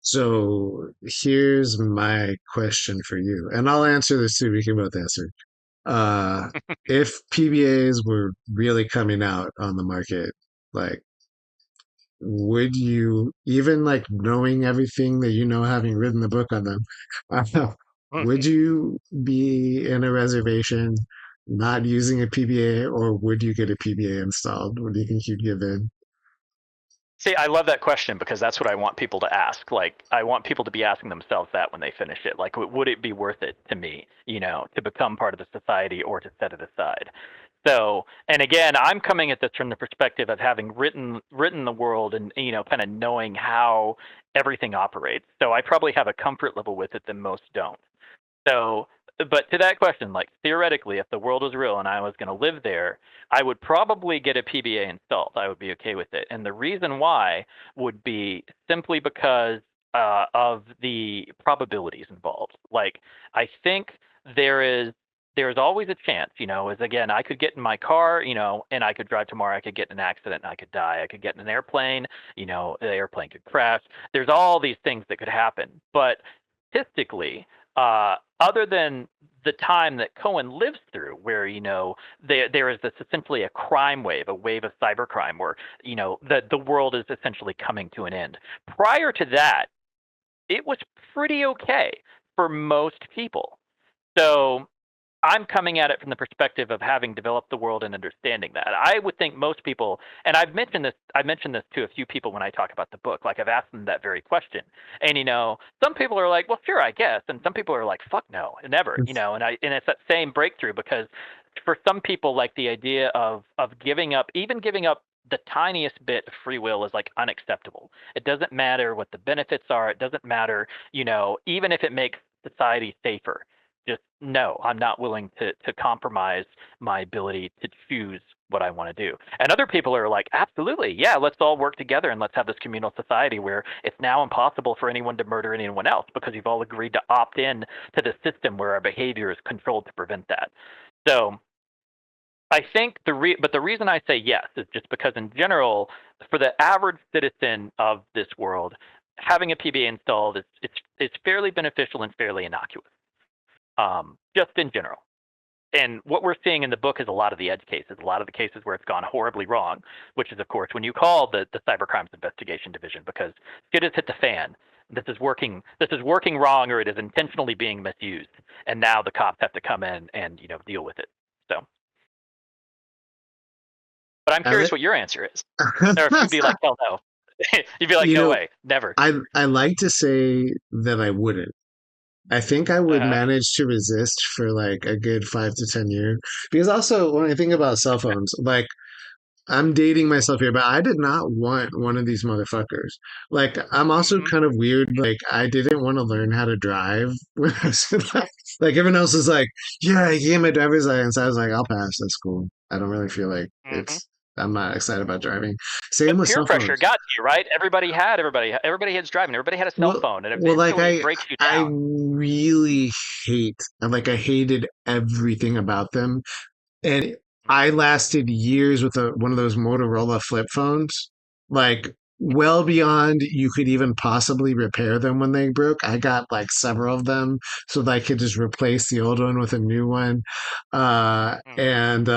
So here's my question for you, and I'll answer this too. We can both answer. Uh, if PBAs were really coming out on the market, like would you, even like knowing everything that you know, having written the book on them, uh, would you be in a reservation not using a PBA, or would you get a PBA installed? What do you think you'd give in? See, I love that question because that's what I want people to ask. Like, I want people to be asking themselves that when they finish it. Like, would it be worth it to me, to become part of the society or to set it aside? So, and again, I'm coming at this from the perspective of having written the world and kind of knowing how everything operates. So I probably have a comfort level with it that most don't. So, but to that question, like theoretically, if the world was real and I was going to live there, I would probably get a PBA installed. I would be okay with it. And the reason why would be simply because of the probabilities involved. Like, I think there is there's always a chance, as again, I could get in my car, and I could drive tomorrow. I could get in an accident and I could die. I could get in an airplane, the airplane could crash. There's all these things that could happen. But statistically, other than the time that Cohen lives through, where there is this essentially a crime wave, a wave of cybercrime, where the world is essentially coming to an end. Prior to that, it was pretty okay for most people. So I'm coming at it from the perspective of having developed the world and understanding that. I would think most people, and I mentioned this to a few people when I talk about the book. Like, I've asked them that very question, and some people are like, "Well, sure, I guess," and some people are like, "Fuck no, never," and it's that same breakthrough because for some people, like the idea of giving up the tiniest bit of free will is like unacceptable. It doesn't matter what the benefits are. It doesn't matter, even if it makes society safer. Just no, I'm not willing to compromise my ability to choose what I want to do. And other people are like, absolutely, yeah, let's all work together and let's have this communal society where it's now impossible for anyone to murder anyone else because you've all agreed to opt in to the system where our behavior is controlled to prevent that. So I think but the reason I say yes is just because in general, for the average citizen of this world, having a PBA installed is it's fairly beneficial and fairly innocuous, just in general. And what we're seeing in the book is a lot of the edge cases, a lot of the cases where it's gone horribly wrong, which is, of course, when you call the Cybercrimes Investigation Division because shit has hit the fan. This is working. This is working wrong, or it is intentionally being misused, and now the cops have to come in and deal with it. So, but I'm I curious like, what your answer is, or if you'd be like, hell no, you'd be like, you no know, way, never. I like to say that I wouldn't. I think I would Uh-huh. manage to resist for like a good 5 to 10 years. Because also, when I think about cell phones, like I'm dating myself here, but I did not want one of these motherfuckers. Like, I'm also Hmm. kind of weird. Like, I didn't want to learn how to drive when I was like everyone else was like, yeah, I gave my driver's license. I was like, I'll pass. That's cool. I don't really feel like Hmm. I'm not excited about driving. But Same with peer cell pressure phones. got to you, right? Everybody had driving. Everybody had a cell Well, phone, and well, like eventually it breaks you I down. really hate, like, I hated everything about them. And I Hmm. lasted years with one of those Motorola flip phones, like well beyond you could even possibly repair them when they broke. I got like several of them so that I could just replace the old one with a new one. Hmm. And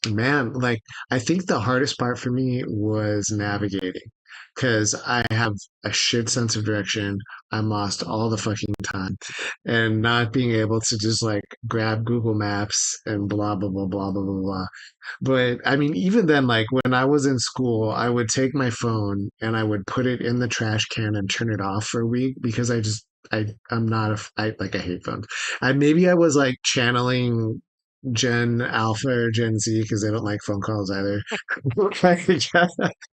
Man, like I think the hardest part for me was navigating because I have a shit sense of direction. I'm lost all the fucking time. And not being able to just like grab Google Maps and blah blah blah blah blah blah blah. But I mean, even then, like when I was in school, I would take my phone and I would put it in the trash can and turn it off for a week because I'm not I hate phones. Maybe I was like channeling Gen Alpha or Gen Z because they don't like phone calls either.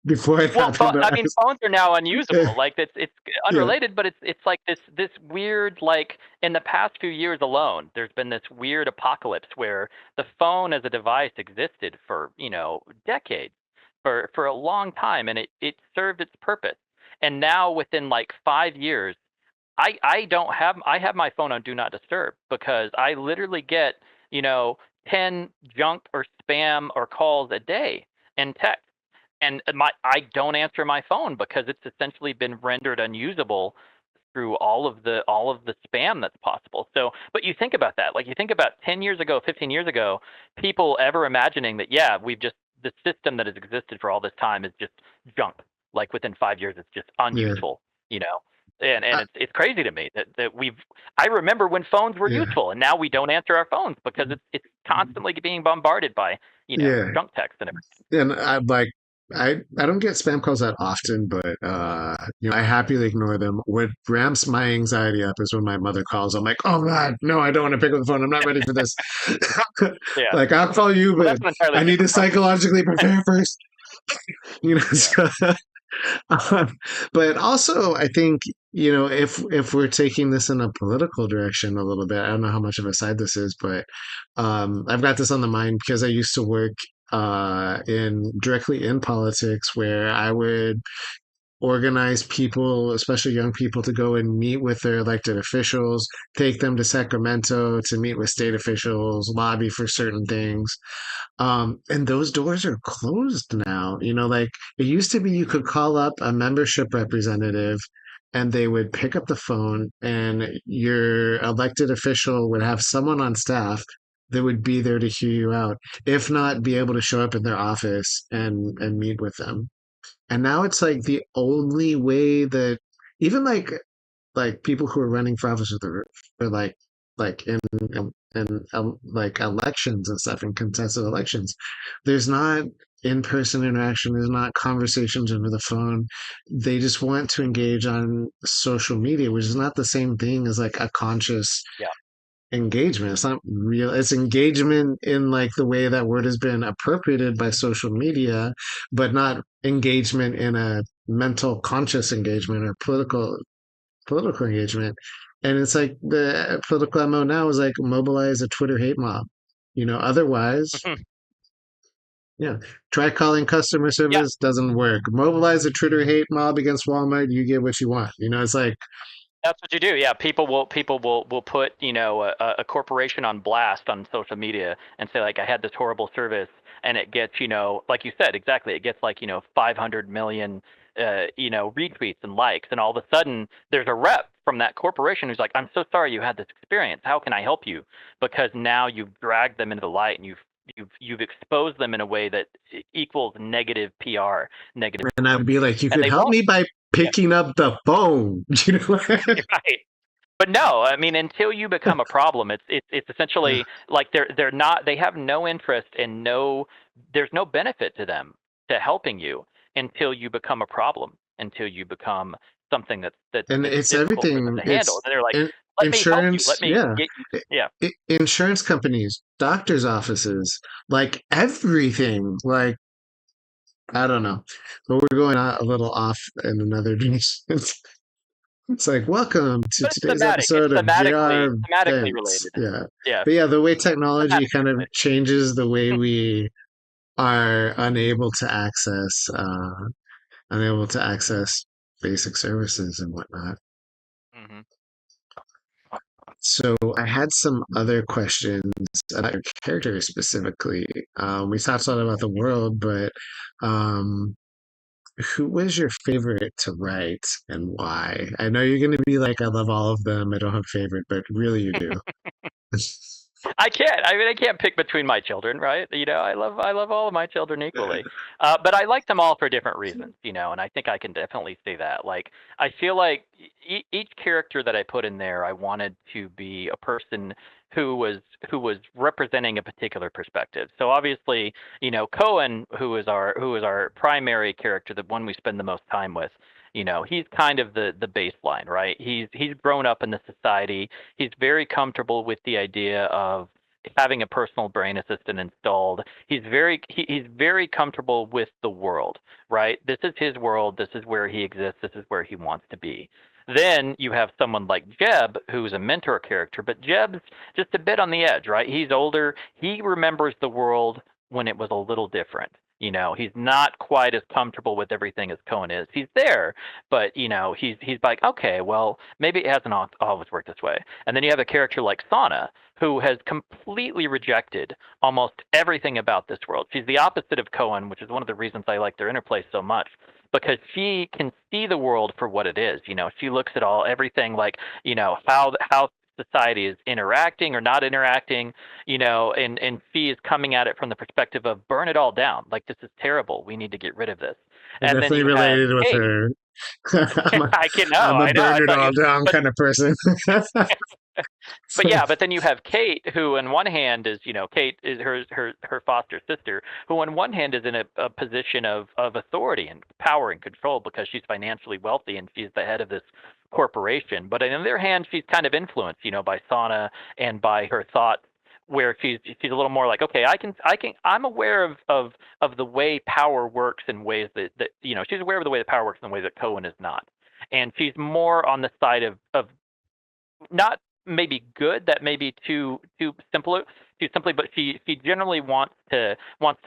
Before it Well, happened to I mean, us. phones are now unusable. Like it's Yeah. unrelated, but it's like this weird, like in the past few years alone, there's been this weird apocalypse where the phone as a device existed for decades, for a long time, and it served its purpose. And now within like 5 years, I have my phone on do not disturb because I literally get you know 10 junk or spam or calls a day and text, and I don't answer my phone because it's essentially been rendered unusable through all of the spam that's possible. So, but you think about that, like you think about 10 years ago, 15 years ago, people ever imagining that, yeah, we've just the system that has existed for all this time is just junk. Like within 5 years, it's just Yeah. unuseful. You know, and I, it's crazy to me that we've. I remember when phones were yeah. useful, and now we don't answer our phones because it's constantly being bombarded by Yeah. junk text and everything. And I don't get spam calls that often, but I happily ignore them. What ramps my anxiety up is when my mother calls. I'm like, oh God, no, I don't want to pick up the phone. I'm not ready for this. Yeah. Like I'll call you, Well, but that's an entirely I need to different problem. psychologically prepare first. Yeah. So, um, but also I think, if we're taking this in a political direction a little bit, I don't know how much of a side this is, but I've got this on the mind because I used to work in directly in politics where I would organize people, especially young people, to go and meet with their elected officials, take them to Sacramento to meet with state officials, lobby for certain things. And those doors are closed now. Like it used to be you could call up a membership representative and they would pick up the phone and your elected official would have someone on staff that would be there to hear you out, if not be able to show up in their office and meet with them. And now it's like the only way that even like people who are running for office or like in like elections and stuff in contested elections, there's not in-person interaction, there's not conversations over the phone. They just want to engage on social media, which is not the same thing as like a conscious Yeah. engagement. It's not real. It's engagement in like the way that word has been appropriated by social media, but not engagement in a mental conscious engagement or political engagement. And it's like the political MO now is like mobilize a Twitter hate mob. Otherwise, yeah, try calling customer Yeah. service, doesn't work. Mobilize a Twitter hate mob against Walmart, you get what you want. It's like, That's what you do. Yeah, people will put a corporation on blast on social media and say like I had this horrible service, and it gets like you said exactly, it gets like 500 million retweets and likes, and all of a sudden there's a rep from that corporation who's like, I'm so sorry you had this experience. How can I help you? Because now you've dragged them into the light and you've exposed them in a way that equals negative PR, negative and I'd be publicity, like, you and could they help won't. me by Yeah, picking up the phone. right. But no, I mean, until you become a problem, it's Yeah. essentially like they're not, they have no interest and there's no benefit to them to helping you until you become a problem, until you become something And that's it's difficult for them everything. to handle. It's And they're like, in, let me help you, let insurance. me Yeah. get you. Yeah. Insurance companies, doctors' offices, like everything. Like, I don't know. But we're going a little off in another direction. It's like, welcome to But it's today's thematic. It's episode of thematically JR thematically Vents. related. Yeah. Yeah, But yeah, the way it's technology thematically kind of related. changes the way we are unable to access basic services and whatnot. Hmm. So I had some other questions about your character specifically. We talked a lot about the world, but um, who was your favorite to write and why? I know you're going to be like, I love all of them. I don't have a favorite, but really you do. I can't. I mean, I can't pick between my children, right? I love all of my children equally, but I like them all for different reasons, and I think I can definitely say that. Like, I feel like each character that I put in there, I wanted to be a person who was who was representing a particular perspective. So obviously, Cohen, who is our primary character, the one we spend the most time with. He's kind of the baseline, right? He's grown up in the society. He's very comfortable with the idea of having a personal brain assistant installed. He's very comfortable with the world, right? This is his world. This is where he exists. This is where he wants to be. Then you have someone like Jeb, who's a mentor character, but Jeb's just a bit on the edge, right? He's older. He remembers the world when it was a little different. He's not quite as comfortable with everything as Cohen is. He's there, but he's like, okay, well, maybe it hasn't always worked this way. And then you have a character like Sana, who has completely rejected almost everything about this world. She's the opposite of Cohen, which is one of the reasons I like their interplay so much, because she can see the world for what it is. She looks at everything like how society is interacting or not interacting, and Fee is coming at it from the perspective of burn it all down. Like, this is terrible. We need to get rid of this. I And then definitely you have related with Kate. her. I'm a, I can know, I'm a I know. burn I it thought all you, down but kind of person. but then you have Kate, who on one hand is, Kate is her foster sister, who on one hand is in a position of authority and power and control because she's financially wealthy and she's the head of this corporation. But on the other hand, she's kind of influenced, by Sana and by her thoughts, where she's a little more like, okay, I'm aware of the way power works in ways that she's aware of the way that power works in ways that Cohen is not. And she's more on the side of not maybe good, that may be too simple, too simply, but she generally wants to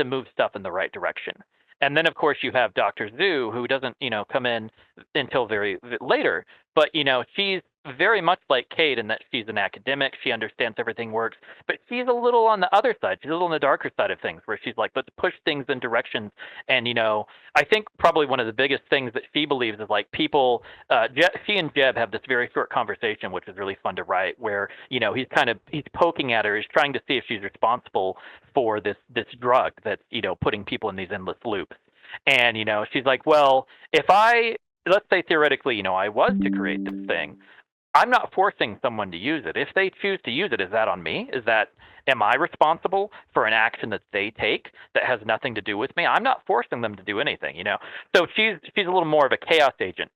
move stuff in the right direction. And then of course you have Dr. Zhu, who doesn't come in until very later, but she's very much like Kate in that she's an academic. She understands everything works, but she's a little on the other side. She's a little on the darker side of things, where she's like, let's push things in directions. And I think probably one of the biggest things that she believes is like people. She and Jeb have this very short conversation, which is really fun to write, where he's poking at her, he's trying to see if she's responsible for this drug that's putting people in these endless loops. And she's like, well, if I let's say theoretically, I was to create this thing, I'm not forcing someone to use it. If they choose to use it, is that on me? Am I responsible for an action that they take that has nothing to do with me? I'm not forcing them to do anything. So she's a little more of a chaos agent,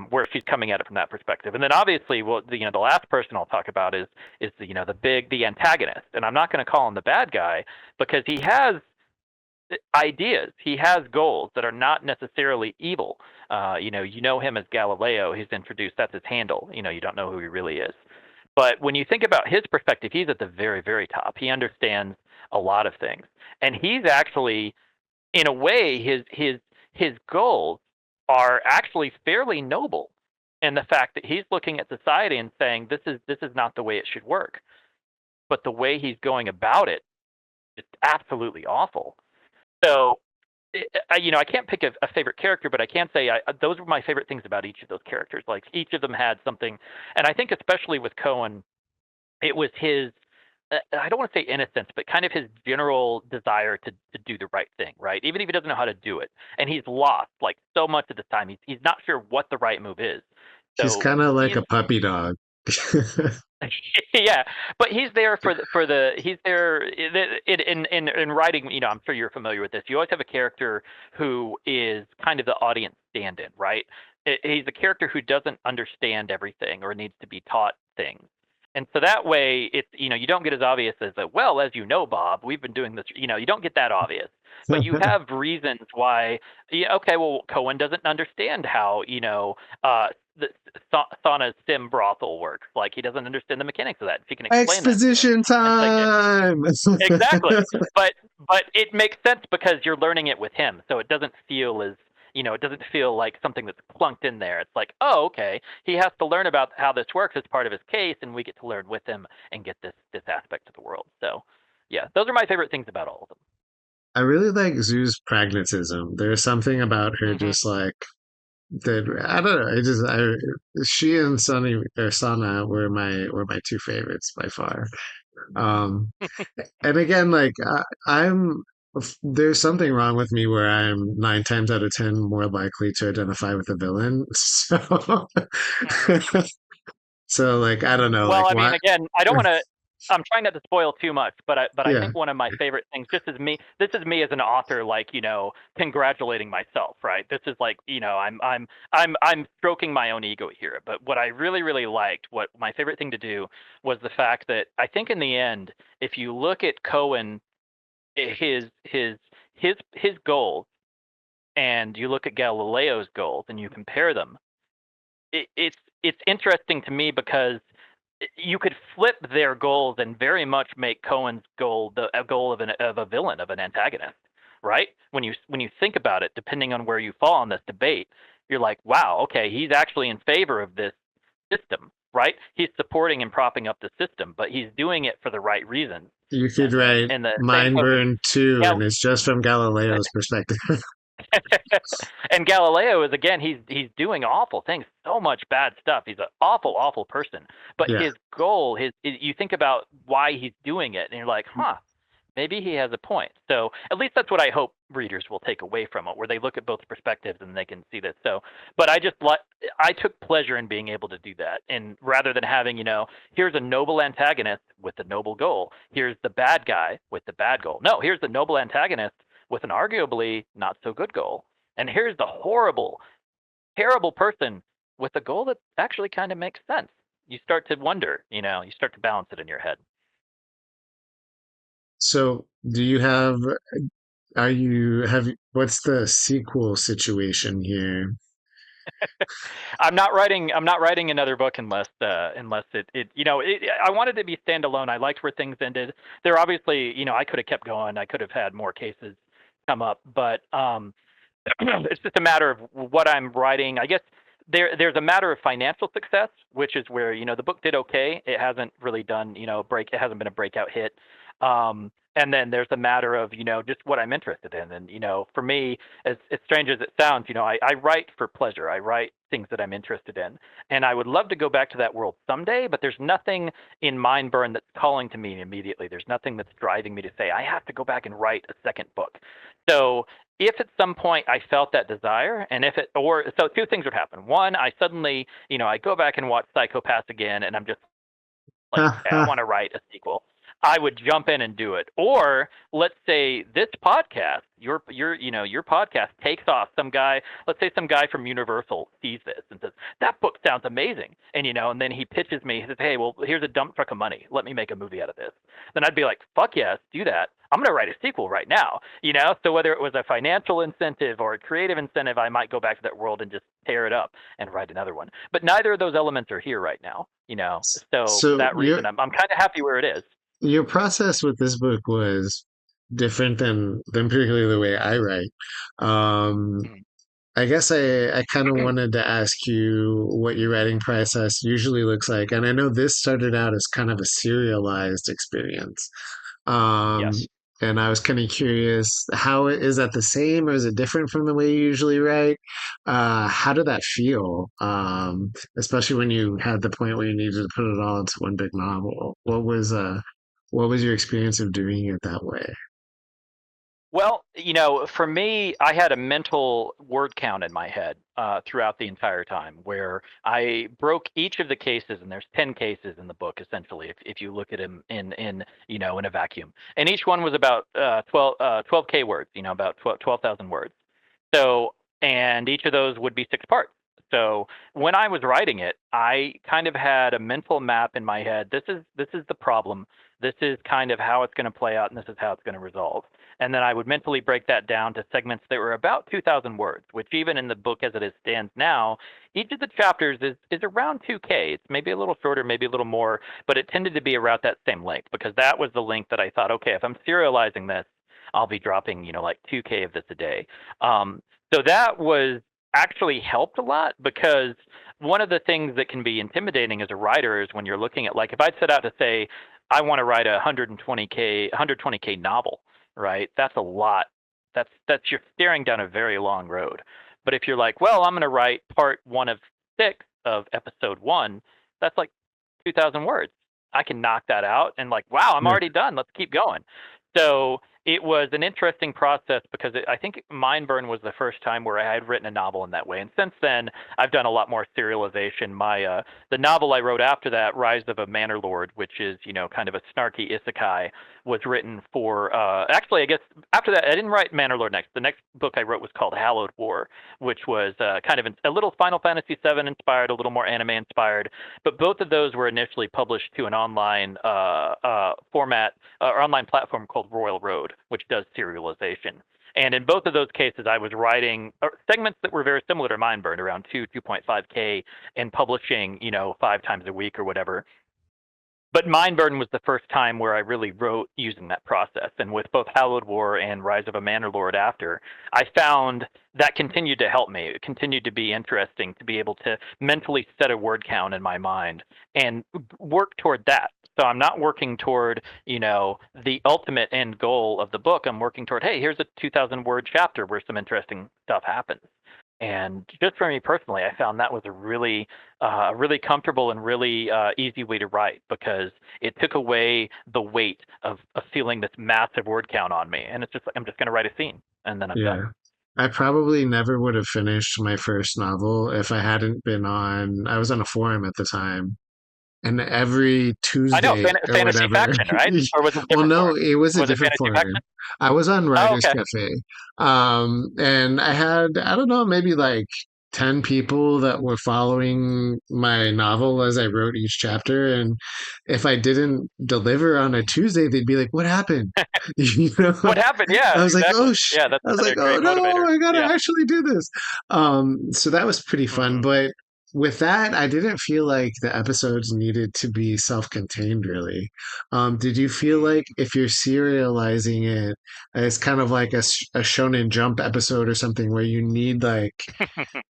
where she's coming at it from that perspective. And then obviously, well, the last person I'll talk about is the antagonist, and I'm not going to call him the bad guy because he has ideas. He has goals that are not necessarily evil. Him as Galileo. He's introduced. That's his handle. You don't know who he really is. But when you think about his perspective, he's at the very, very top. He understands a lot of things, and he's actually, in a way, his goals are actually fairly noble. In the fact that he's looking at society and saying this is not the way it should work, but the way he's going about it is absolutely awful. So, I can't pick a favorite character, but I can say those were my favorite things about each of those characters. Like each of them had something, and I think especially with Cohen, it was his. I don't want to say innocence, but kind of his general desire to do the right thing, right? Even if he doesn't know how to do it, and he's lost like so much of the time. He's not sure what the right move is. He's So kind of like he's a puppy dog. yeah, but he's there he's there in writing. I'm sure you're familiar with this. You always have a character who is kind of the audience stand-in, right? He's a character who doesn't understand everything or needs to be taught things. And so that way, it's you don't get as obvious as a, well, as you know, Bob, we've been doing this. You don't get that obvious, but you have reasons why. Yeah, okay, well, Cohen doesn't understand how the Sauna's sim brothel works. Like he doesn't understand the mechanics of that. If he can explain that to him, Exposition it's like time. exactly. But it makes sense because you're learning it with him, so it doesn't feel as it doesn't feel like something that's plunked in there. It's like, oh, okay, he has to learn about how this works as part of his case, and we get to learn with him and get this aspect of the world. So, yeah, those are my favorite things about all of I really like Zoo's pragmatism. There's something about her them. just like that. I don't know. She and Sunny or Sana were my two favorites by far. Um, and again, like I'm, there's something wrong with me where I'm 9 times out of 10 more likely to identify with the villain. So, Hmm. so like I don't know, Well, like I mean, why? again, I don't want to. I'm trying not to spoil too much, but I Yeah, think one of my favorite things, just as me, this is me as an author, like congratulating myself, right? This is like I'm stroking my own ego here. But what I really really liked, what my favorite thing to do, was the fact that I think in the end, if you look at Cohen, his goals, and you look at Galileo's goals, and you compare them, it's interesting to me because you could flip their goals and very much make Cohen's goal a goal of a villain, of an antagonist, right? When you think about it, depending on where you fall on this debate, you're like, wow, okay, he's actually in favor of this system, right? He's supporting and propping up the system, but he's doing it for the right reasons. you could And write and the same Mind token, Burn 2, yeah, and it's just from Galileo's perspective. And Galileo is, again, he's doing awful things, so much bad stuff. He's an awful, awful person. But Yeah. his goal, you think about why he's doing it, and you're like, huh, maybe he has a point. So at least that's what I hope readers will take away from it, where they look at both perspectives and they can see this. So, but I took pleasure in being able to do that, and rather than having, here's a noble antagonist with a noble goal, here's the bad guy with the bad goal. No, here's the noble antagonist with an arguably not so good goal, and here's the horrible, terrible person with a goal that actually kind of makes sense. You start to wonder, you start to balance it in your head. So, do you have, what's the sequel situation here? I'm not writing another book unless I wanted to be standalone. I liked where things ended. There obviously, I could have kept going. I could have had more cases come up, but it's just a matter of what I'm writing. I guess there's a matter of financial success, which is where, the book did okay. It hasn't really done, it hasn't been a breakout hit. And then there's a matter of, just what I'm interested in. And, for me, as strange as it sounds, I write for pleasure. I write things that I'm interested in. And I would love to go back to that world someday, but there's nothing in Mindburn that's calling to me immediately. There's nothing that's driving me to say, I have to go back and write a second book. So if at some point I felt that desire, and so two things would happen. One, I suddenly, I go back and watch Psychopaths again, and I'm just like, okay, I want to write a sequel. I would jump in and do it. Or let's say this podcast, your podcast takes off. Let's say some guy from Universal sees this and says, that book sounds amazing. And then he pitches me, he says, hey, well, here's a dump truck of money. Let me make a movie out of this. Then I'd be like, fuck yes, do that. I'm going to write a sequel right now. So whether it was a financial incentive or a creative incentive, I might go back to that world and just tear it up and write another one. But neither of those elements are here right now. So for So that reason, I'm kind of happy where it is. your process with this book was different than particularly the way I write. Um, Mhm. I guess I kind of wanted to ask you what your writing process usually looks like. And I know this started out as kind of a serialized experience. Yes. Um, and I was kind of curious, is that the same or is it different from the way you usually write? How did that feel? Especially when you had the point where you needed to put it all into one big novel. What was your experience of doing it that way? Well, for me, I had a mental word count in my head throughout the entire time, where I broke each of the cases, and there's 10 cases in the book, essentially, if you look at them in a vacuum. And each one was about 12K words, about 12,000 words. So, and each of those would be 6 parts. So when I was writing it, I kind of had a mental map in my head. This is the problem. This is kind of how it's going to play out, and this is how it's going to resolve. And then I would mentally break that down to segments that were about 2,000 words, which even in the book as it stands now, each of the chapters is around 2K. It's maybe a little shorter, maybe a little more, but it tended to be around that same length, because that was the length that I thought, okay, if I'm serializing this, I'll be dropping, like 2K of this a day. So that was actually helped a lot, because one of the things that can be intimidating as a writer is when you're looking at, like, if I'd set out to say, I want to write a 120K novel, right? That's a lot. That's you're staring down a very long road. But if you're like, well, I'm going to write part 1 of 6 of episode 1, that's like 2,000 words. I can knock that out and, like, wow, I'm Yeah. already done. Let's keep going. So it was an interesting process, because I think Mindburn was the first time where I had written a novel in that way. And since then, I've done a lot more serialization. The novel I wrote after that, Rise of a Manor Lord, which is, kind of a snarky isekai, was written for, actually, I guess after that, I didn't write Manor Lord next. The next book I wrote was called Hallowed War, which was kind of a little Final Fantasy VII inspired, a little more anime inspired. But both of those were initially published to an online format, or online platform called Royal Road, which does serialization. And in both of those cases, I was writing segments that were very similar to Mindburn, around 2.5K, and publishing, 5 times a week or whatever. but Mindburn was the first time where I really wrote using that process. And with both Hallowed War and Rise of a Manor after, I found that continued to help me. It continued to be interesting to be able to mentally set a word count in my mind and work toward that. So I'm not working toward, the ultimate end goal of the book. I'm working toward, hey, here's a 2,000 word chapter where some interesting stuff happens. And just for me personally, I found that was a really comfortable and really easy way to write because it took away the weight of feeling this massive word count on me. And it's just like, I'm just going to write a scene and then I'm done. Yeah. I probably never would have finished my first novel if I hadn't been on, I was on a forum at the time. And every I know Tuesday or fantasy whatever, faction, right? Or was it a well, different no, forum? it was a Was it different fantasy forum. faction? I was on Oh, Writers okay. Cafe. And I had, I don't know, maybe like 10 people that were following my novel as I wrote each chapter. And if I didn't deliver on a Tuesday, they'd be like, what happened? You know? What happened? Yeah, I was like, exactly. oh, Yeah, that's I was like, another oh great no, motivator. I gotta Yeah. actually do this. So that was pretty fun. Hmm. But with that, I didn't feel like the episodes needed to be self-contained, really. Did you feel like if you're serializing it, it's kind of like a Shonen Jump episode or something where you need like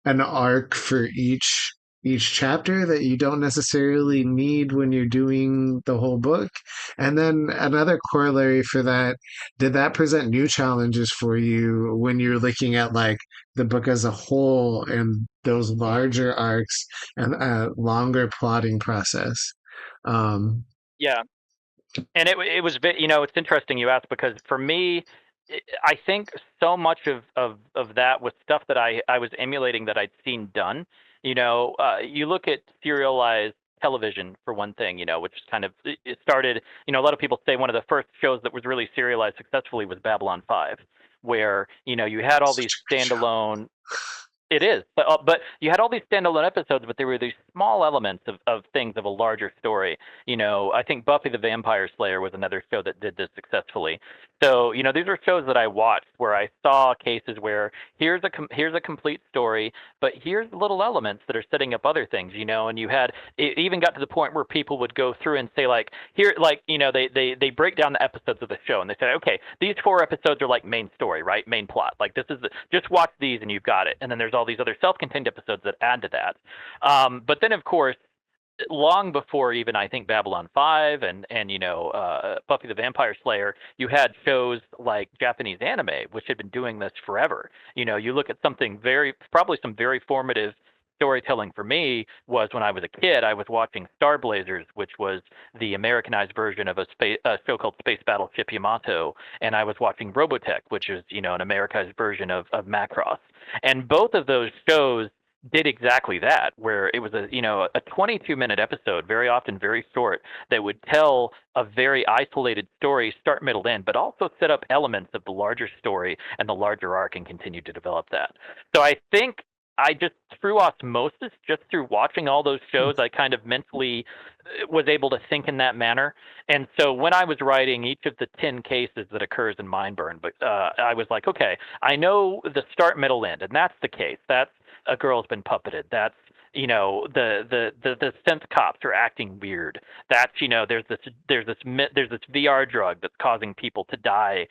an arc for each chapter that you don't necessarily need when you're doing the whole book. And then another corollary for that, did that present new challenges for you when you're looking at like the book as a whole and those larger arcs and a longer plotting process? Um, Yeah. And it was it's interesting you asked because for me, I think so much of that was stuff that I was emulating that I'd seen done. You look at serialized television for one thing, which is kind of it started. A lot of people say one of the first shows that was really serialized successfully was Babylon 5, where you had all these such a great show. standalone. It is, but you had all these standalone episodes, but there were these small elements of things of a larger story. I think Buffy the Vampire Slayer was another show that did this successfully. So, these are shows that I watched where I saw cases where here's a complete story, but here's little elements that are setting up other things. And you had it even got to the point where people would go through and say like here like they break down the episodes of the show and they say okay these 4 episodes are like main story right main plot like this is just watch these and you've got it and then there's all these other self-contained episodes that add to that. But then of course long before even I think Babylon 5 and Buffy the Vampire Slayer, you had shows like Japanese anime, which had been doing this forever. You look at something probably some very formative storytelling for me was when I was a kid. I was watching Star Blazers, which was the Americanized version of a show called Space Battleship Yamato, and I was watching Robotech, which is an Americanized version of Macross. And both of those shows did exactly that, where it was a 22-minute episode, very often very short, that would tell a very isolated story, start, middle, end, but also set up elements of the larger story and the larger arc and continue to develop that. So I think I just through osmosis, just through watching all those shows, I kind of mentally was able to think in that manner. And so when I was writing each of the 10 cases that occurs in Mindburn, but I was like, okay, I know the start, middle, end, and that's the case. That's a girl's been puppeted. That's the synth cops are acting weird. That's there's this VR drug that's causing people to die.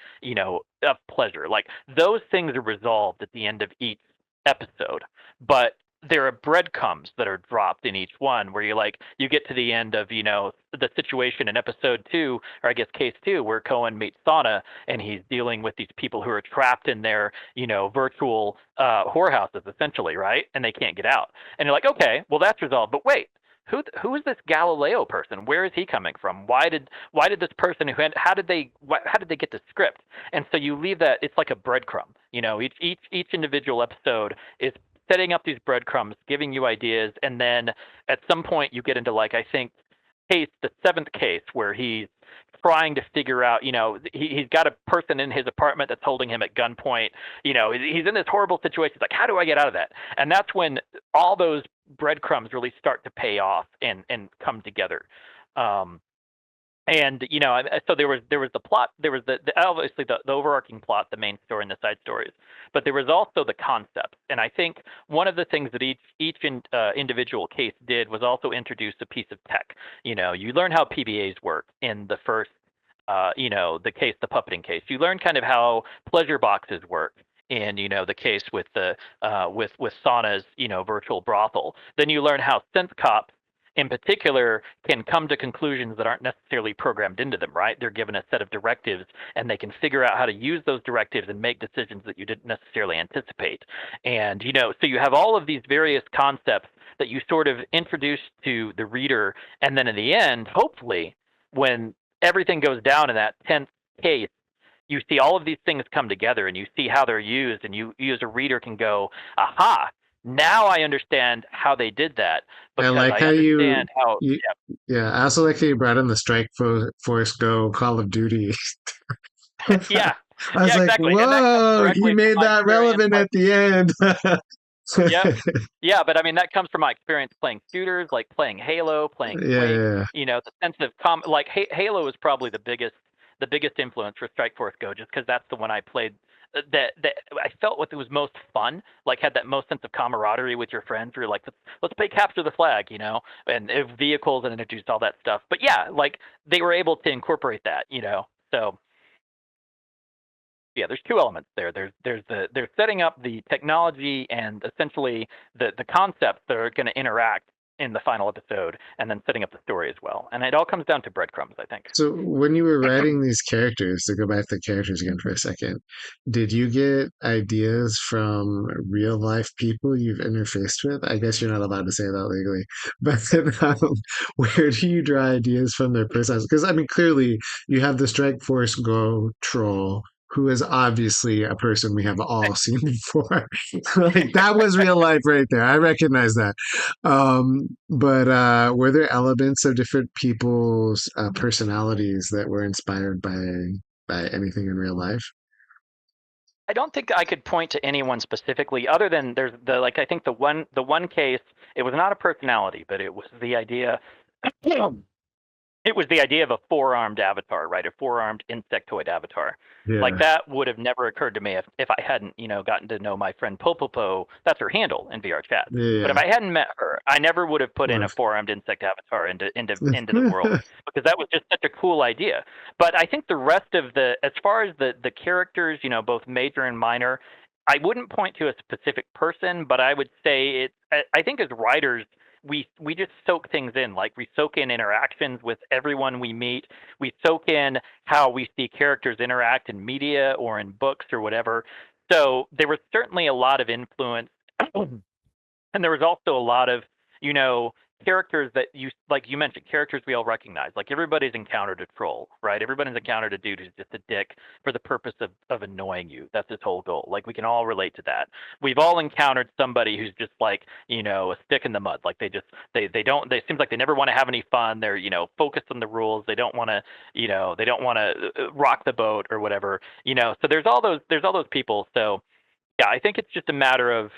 Of pleasure. Like those things are resolved at the end of each episode, but there are breadcrumbs that are dropped in each one where you get to the end of the situation in episode 2 or I guess case 2 where Cohen meets Sauna and he's dealing with these people who are trapped in their virtual whorehouses essentially, right, and they can't get out, and you're like okay well that's resolved, but wait, who is this Galileo person? Where is he coming from? Why did this person how did they get the script? And so you leave that, it's like a breadcrumb. Each individual episode is setting up these breadcrumbs, giving you ideas, and then at some point you get into I think the seventh case where he's trying to figure out, he's got a person in his apartment that's holding him at gunpoint. He's in this horrible situation. He's like, how do I get out of that? And that's when all those breadcrumbs really start to pay off and come together. Um, And so there was the plot, there was the obviously the overarching plot, the main story, and the side stories, but there was also the concept. And I think one of the things that individual case did was also introduce a piece of tech. You learn how PBAs work in the first, the case, the puppeting case. You learn kind of how pleasure boxes work in the case with the with Sauna's virtual brothel. Then you learn how synth cops in particular can come to conclusions that aren't necessarily programmed into them, right? They're given a set of directives and they can figure out how to use those directives and make decisions that you didn't necessarily anticipate. And, so you have all of these various concepts that you sort of introduce to the reader. And then in the end, hopefully, when everything goes down in that 10th case, you see all of these things come together and you see how they're used, and you as a reader can go, aha, now I understand how they did that I because like I how understand how. you, yeah, I also like how you brought in the Force Go Call of Duty. Yeah, I was yeah, like, exactly, and that comes whoa, he directly from made my that experience relevant playing. at the end. Yep. Yeah, but I mean that comes from my experience playing shooters, like playing Halo, playing Yeah, Quake. yeah, The sense of like Halo is probably the biggest influence for Strike Force Go, just because that's the one I played. That I felt what was most fun, like had that most sense of camaraderie with your friends. Where you're like, let's play capture the flag, and vehicles and introduced all that stuff. But yeah, like they were able to incorporate that. So yeah, there's two elements there. There's setting up the technology and essentially the concepts that are going to interact in the final episode, and then setting up the story as well. And it all comes down to breadcrumbs, I think. So when you were writing these characters, to go back to the characters again for a second, did you get ideas from real life people you've interfaced with? I guess you're not allowed to say that legally, but then, where do you draw ideas from their personalities? Because I mean, clearly you have the Strike Force Go troll, who is obviously a person we have all seen before. Like that was real life right there. I recognize that. But were there elements of different people's personalities that were inspired by anything in real life? I don't think I could point to anyone specifically, other than there's the like I think the one case, it was not a personality, but it was the idea. It was the idea of a four-armed avatar, right? A four-armed insectoid avatar. Like Yeah, that would have never occurred to me if I hadn't, gotten to know my friend Popopo. That's her handle in VR chat. But if yeah, I hadn't met her, I never would have put in a yeah. four-armed insect avatar into the world, because that was just such a cool idea. But I think the rest of as far as the characters, both major and minor, I wouldn't point to a specific person, but I would say it. I think as writers, we just soak things in. Like we soak in interactions with everyone we meet. We soak in how we see characters interact in media or in books or whatever. So there was certainly a lot of influence. And there was also a lot of, you know, characters that like you mentioned, characters we all recognize. Like everybody's encountered a troll, right? Everybody's encountered a dude who's just a dick for the purpose of annoying you. That's his whole goal. Like we can all relate to that. We've all encountered somebody who's just like, a stick in the mud. Like they don't, they seems like they never want to have any fun. They're, focused on the rules. They don't want to, they don't want to rock the boat or whatever. So there's all those people. So yeah, I think it's just a matter of,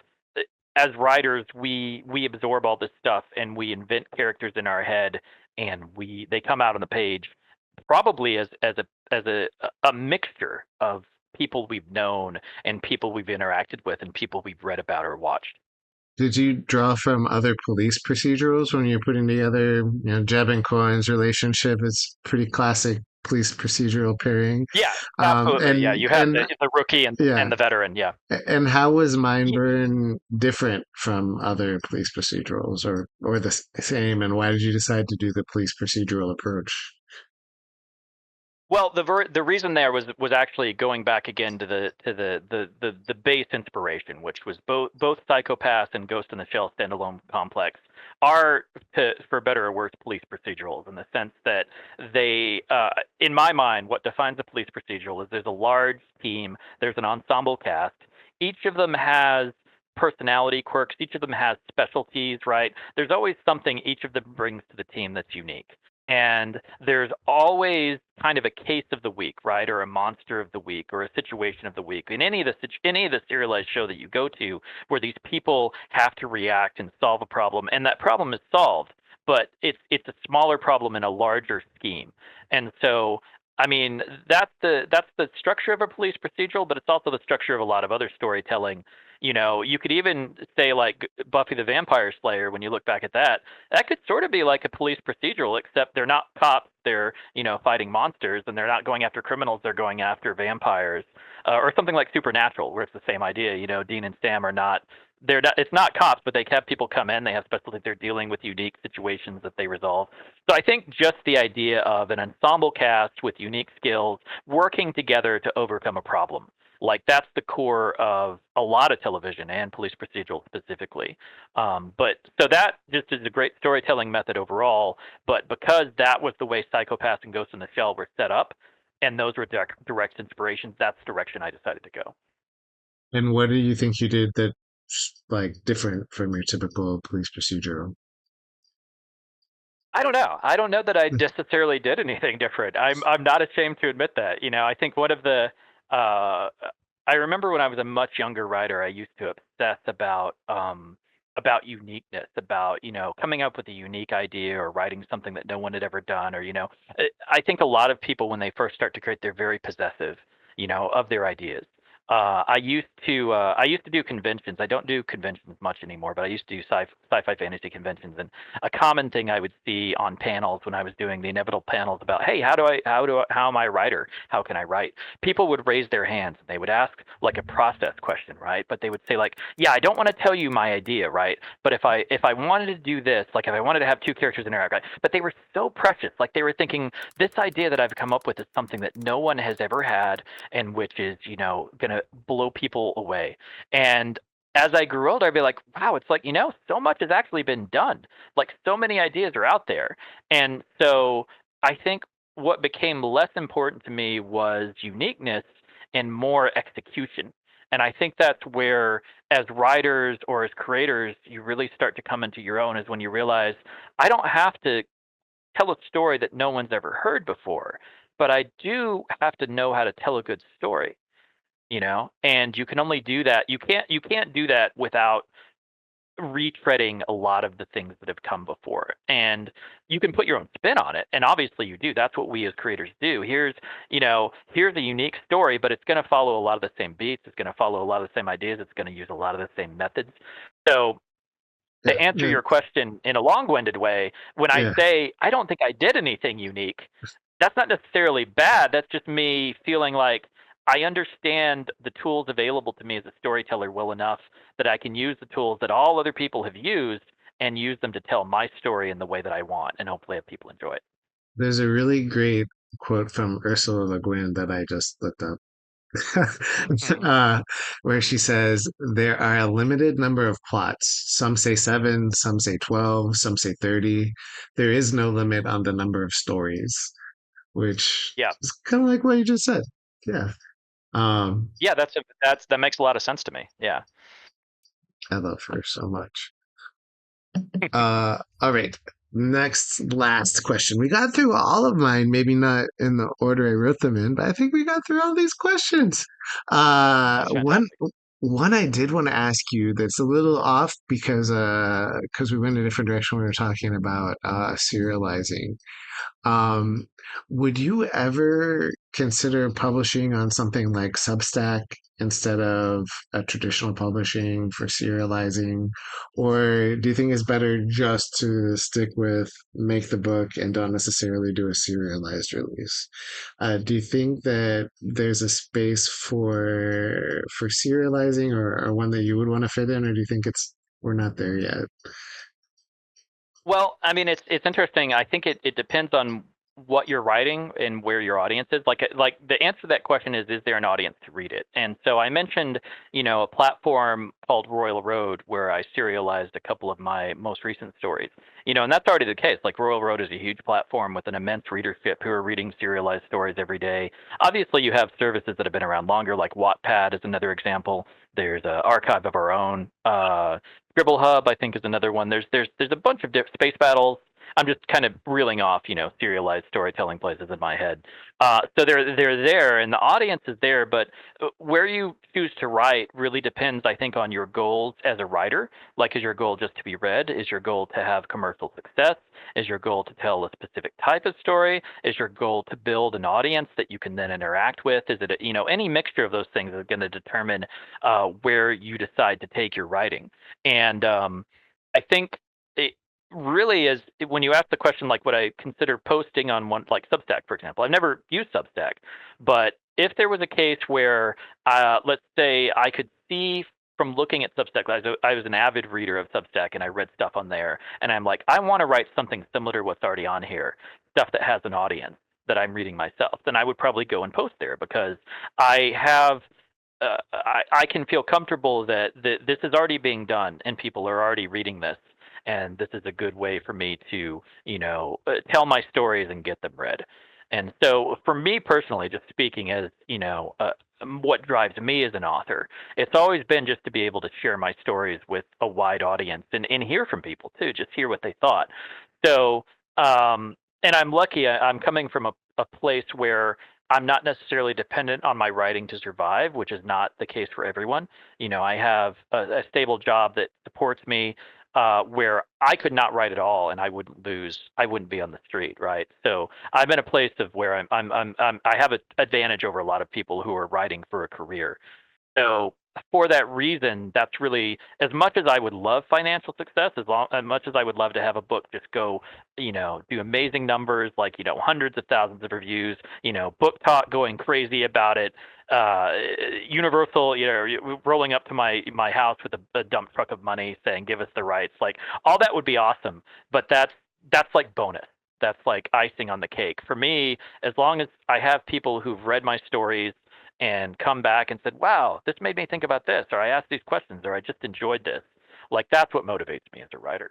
as writers, we absorb all this stuff and we invent characters in our head, and they come out on the page, probably as a mixture of people we've known and people we've interacted with and people we've read about or watched. Did you draw from other police procedurals when you're putting together, Jeb and Cohen's relationship? It's pretty classic police procedural pairing. Yeah, absolutely. Yeah, you have And the rookie and yeah, the veteran. Yeah. and how was Mindburn different from other police procedurals, or the same? And why did you decide to do the police procedural approach? Well, the reason there was actually going back again to the base inspiration, which was both Psychopaths and Ghost in the Shell standalone complex are, for better or worse, police procedurals, in the sense that they, in my mind, what defines a police procedural is there's a large team, there's an ensemble cast, each of them has personality quirks, each of them has specialties, right? There's always something each of them brings to the team that's unique. And there's always kind of a case of the week, right, or a monster of the week, or a situation of the week in any of the serialized show that you go to, where these people have to react and solve a problem, and that problem is solved. but it's a smaller problem in a larger scheme. And so, I mean, that's the structure of a police procedural, but it's also the structure of a lot of other storytelling. You could even say like Buffy the Vampire Slayer. When you look back at that, that could sort of be like a police procedural, except they're not cops. They're fighting monsters, and they're not going after criminals. They're going after vampires, or something like Supernatural, where it's the same idea. Dean and Sam are not. They're not. It's not cops, but they have people come in. They have specialties. They're dealing with unique situations that they resolve. So I think just the idea of an ensemble cast with unique skills working together to overcome a problem, like that's the core of a lot of television and police procedural specifically. But so that just is a great storytelling method overall. But because that was the way Psychopaths and Ghost in the Shell were set up, and those were direct inspirations, that's the direction I decided to go. And what do you think you did that's like different from your typical police procedural? I don't know. I don't know that I necessarily did anything different. I'm not ashamed to admit that. I think one of the uh, I remember when I was a much younger writer, I used to obsess about uniqueness, about coming up with a unique idea or writing something that no one had ever done, or I think a lot of people when they first start to create, they're very possessive, of their ideas. I used to do conventions. I don't do conventions much anymore, but I used to do sci-fi fantasy conventions, and a common thing I would see on panels when I was doing the inevitable panels about, hey, how am I a writer? How can I write? People would raise their hands and they would ask like a process question, right? But they would say like, yeah, I don't want to tell you my idea, right? But if I wanted to do this, like if I wanted to have two characters interact, right? But they were so precious, like they were thinking this idea that I've come up with is something that no one has ever had, and which is going to blow people away. And as I grew older, I'd be like, wow, it's like so much has actually been done. Like so many ideas are out there. And so I think what became less important to me was uniqueness and more execution. And I think that's where, as writers or as creators, you really start to come into your own, is when you realize I don't have to tell a story that no one's ever heard before, but I do have to know how to tell a good story. And you can only do that. You can't do that without retreading a lot of the things that have come before. And you can put your own spin on it, and obviously you do. That's what we as creators do. Here's a unique story, but it's going to follow a lot of the same beats. It's going to follow a lot of the same ideas. It's going to use a lot of the same methods. So Yeah, to answer no, your question in a long-winded way, when I yeah. say I don't think I did anything unique, that's not necessarily bad. That's just me feeling like I understand the tools available to me as a storyteller well enough that I can use the tools that all other people have used and use them to tell my story in the way that I want, and hopefully have people enjoy it. There's a really great quote from Ursula Le Guin that I just looked up. Hmm. uh, where she says there are a limited number of plots. Some say seven, some say 12, some say 30. There is no limit on the number of stories, which Yeah, is kind of like what you just said. Yeah. Um, yeah, that makes a lot of sense to me. Yeah. I love her so much. All right. Next, last question. We got through all of mine, maybe not in the order I wrote them in, but I think we got through all these questions. Uh, That's one, fantastic. one I did want to ask you that's a little off because we went in a different direction. We were talking about serializing. Um, would you ever consider publishing on something like Substack instead of a traditional publishing for serializing? Or do you think it's better just to stick with make the book and don't necessarily do a serialized release? Do you think that there's a space for serializing or one that you would want to fit in, or do you think it's we're not there yet? Well, I mean, it's interesting. I think it depends on what you're writing and where your audience is. Like the answer to that question is there an audience to read it? And so I mentioned, a platform called Royal Road where I serialized a couple of my most recent stories. And that's already the case. Like Royal Road is a huge platform with an immense readership who are reading serialized stories every day. Obviously, you have services that have been around longer, like Wattpad is another example. There's an archive of our own. Scribble Hub, I think, is another one. There's a bunch of Space Battles. I'm just kind of reeling off, serialized storytelling places in my head. So they're there, and the audience is there, but where you choose to write really depends, I think, on your goals as a writer. Like, is your goal just to be read? Is your goal to have commercial success? Is your goal to tell a specific type of story? Is your goal to build an audience that you can then interact with? Is it, any mixture of those things is going to determine where you decide to take your writing. And I think it really is when you ask the question, like, would I consider posting on one like Substack, for example? I've never used Substack, but if there was a case where, let's say, I could see from looking at Substack, I was an avid reader of Substack and I read stuff on there, and I'm like, I want to write something similar to what's already on here, stuff that has an audience that I'm reading myself, then I would probably go and post there because I have I can feel comfortable that this is already being done and people are already reading this, and this is a good way for me to tell my stories and get them read. And so for me personally, just speaking as what drives me as an author, it's always been just to be able to share my stories with a wide audience and hear from people too, just hear what they thought. So and I'm lucky. I'm coming from a place where I'm not necessarily dependent on my writing to survive, which is not the case for everyone. I have a stable job that supports me, where I could not write at all, and I wouldn't be on the street, right? So I'm in a place of where I have an advantage over a lot of people who are writing for a career. So for that reason, that's really, as much as I would love financial success, as much as I would love to have a book just go, do amazing numbers, like, hundreds of thousands of reviews, book talk going crazy about it, uh, Universal, rolling up to my house with a dump truck of money saying, "Give us the rights." Like, all that would be awesome, but that's like bonus. That's like icing on the cake for me. As long as I have people who've read my stories and come back and said, "Wow, this made me think about this," or "I asked these questions," or "I just enjoyed this." Like, that's what motivates me as a writer.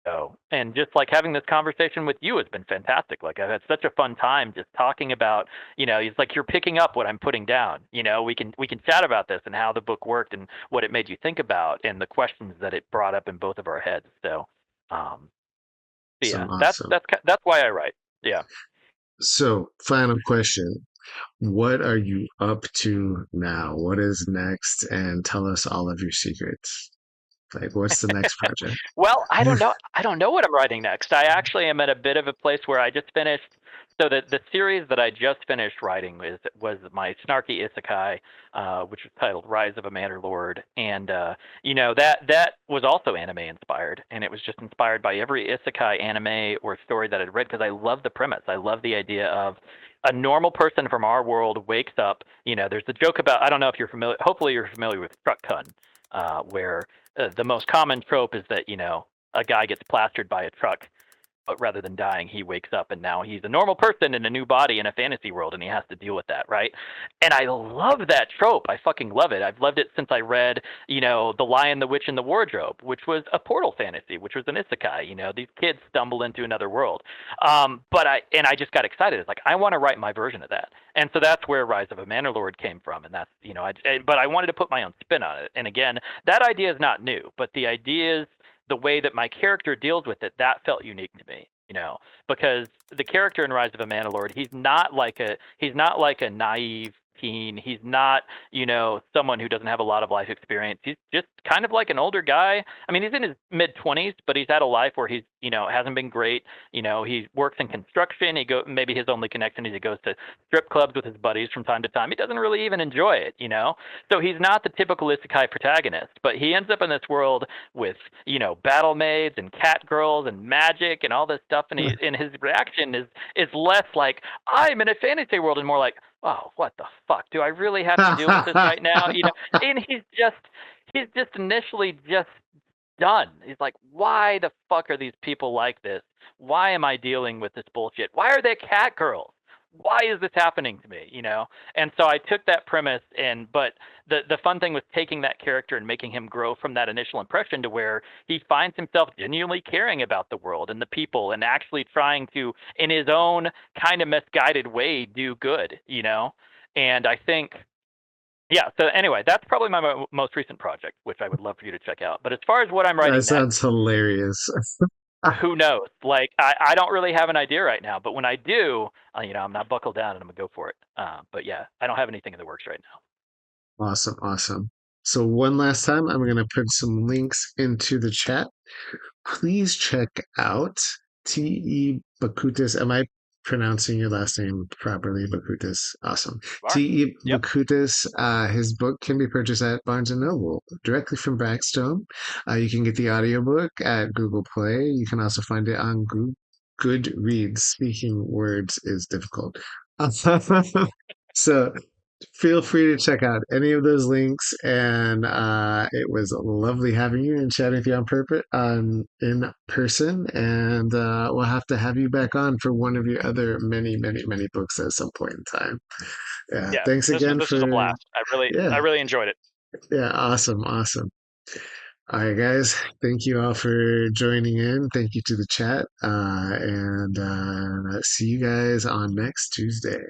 So, and just like having this conversation with you has been fantastic. Like, I've had such a fun time just talking about, it's like you're picking up what I'm putting down. We can chat about this and how the book worked and what it made you think about and the questions that it brought up in both of our heads. So, um, yeah, Awesome, awesome. that's why I write. Yeah. So, final question. What are you up to now? What is next? And tell us all of your secrets. Like, what's the next project? Well, I don't know. I don't know what I'm writing next. I actually am at a bit of a place where I just finished. So the series that I just finished writing was my snarky isekai, which was titled Rise of a Manor Lord, and that was also anime inspired, and it was just inspired by every isekai anime or story that I'd read because I love the premise. I love the idea of a normal person from our world wakes up. There's a joke about, I don't know if you're familiar. Hopefully, you're familiar with Truck Kun, where the most common trope is that a guy gets plastered by a truck, but rather than dying, he wakes up and now he's a normal person in a new body in a fantasy world, and he has to deal with that, right? And I love that trope. I fucking love it. I've loved it since I read, The Lion, the Witch, and the Wardrobe, which was a portal fantasy, which was an isekai. These kids stumble into another world. But I just got excited. It's like, I want to write my version of that, and so that's where Rise of a Manor Lord came from, and that's but I wanted to put my own spin on it. And again, that idea is not new, but the ideas, the way that my character deals with it, that felt unique to me, because the character in Rise of a Mandalore, he's not like a naive teen. He's not, someone who doesn't have a lot of life experience. He's just kind of like an older guy. I mean, he's in his mid 20s, but he's had a life where he's, hasn't been great. He works in construction. Maybe his only connection is he goes to strip clubs with his buddies from time to time. He doesn't really even enjoy it. So he's not the typical isekai protagonist, but he ends up in this world with battle maids and cat girls and magic and all this stuff, and his reaction is less like, I'm in a fantasy world, and more like, oh, what the fuck, do I really have to deal with this right now? And he's just initially just done. He's like, why the fuck are these people like this? Why am I dealing with this bullshit? Why are they cat girls? Why is this happening to me? And so I took that premise, but the fun thing was taking that character and making him grow from that initial impression to where he finds himself genuinely caring about the world and the people and actually trying to, in his own kind of misguided way, do good. And I think, yeah, so anyway, that's probably my most recent project, which I would love for you to check out. But as far as what I'm That writing next, sounds hilarious. who knows? Like, I don't really have an idea right now, but when I do, I'm not buckled down and I'm gonna go for it. But yeah, I don't have anything in the works right now. Awesome, awesome. So one last time, I'm going to put some links into the chat. Please check out T.E. Bakutis. Am I pronouncing your last name properly? Bakutis. Awesome. You are? T.E. Yep. Bakutis. His book can be purchased at Barnes& and Noble directly from Backstone. You can get the audiobook at Google Play. You can also find it on Goodreads. Speaking words is difficult. So feel free to check out any of those links. And it was lovely having you and chatting with you in person. And we'll have to have you back on for one of your other many, many, many books at some point in time. Yeah. Yeah. Thanks This was again this was a for, blast. I yeah. really enjoyed it. Yeah. Awesome. Awesome. All right, guys. Thank you all for joining in. Thank you to the chat. And see you guys on next Tuesday.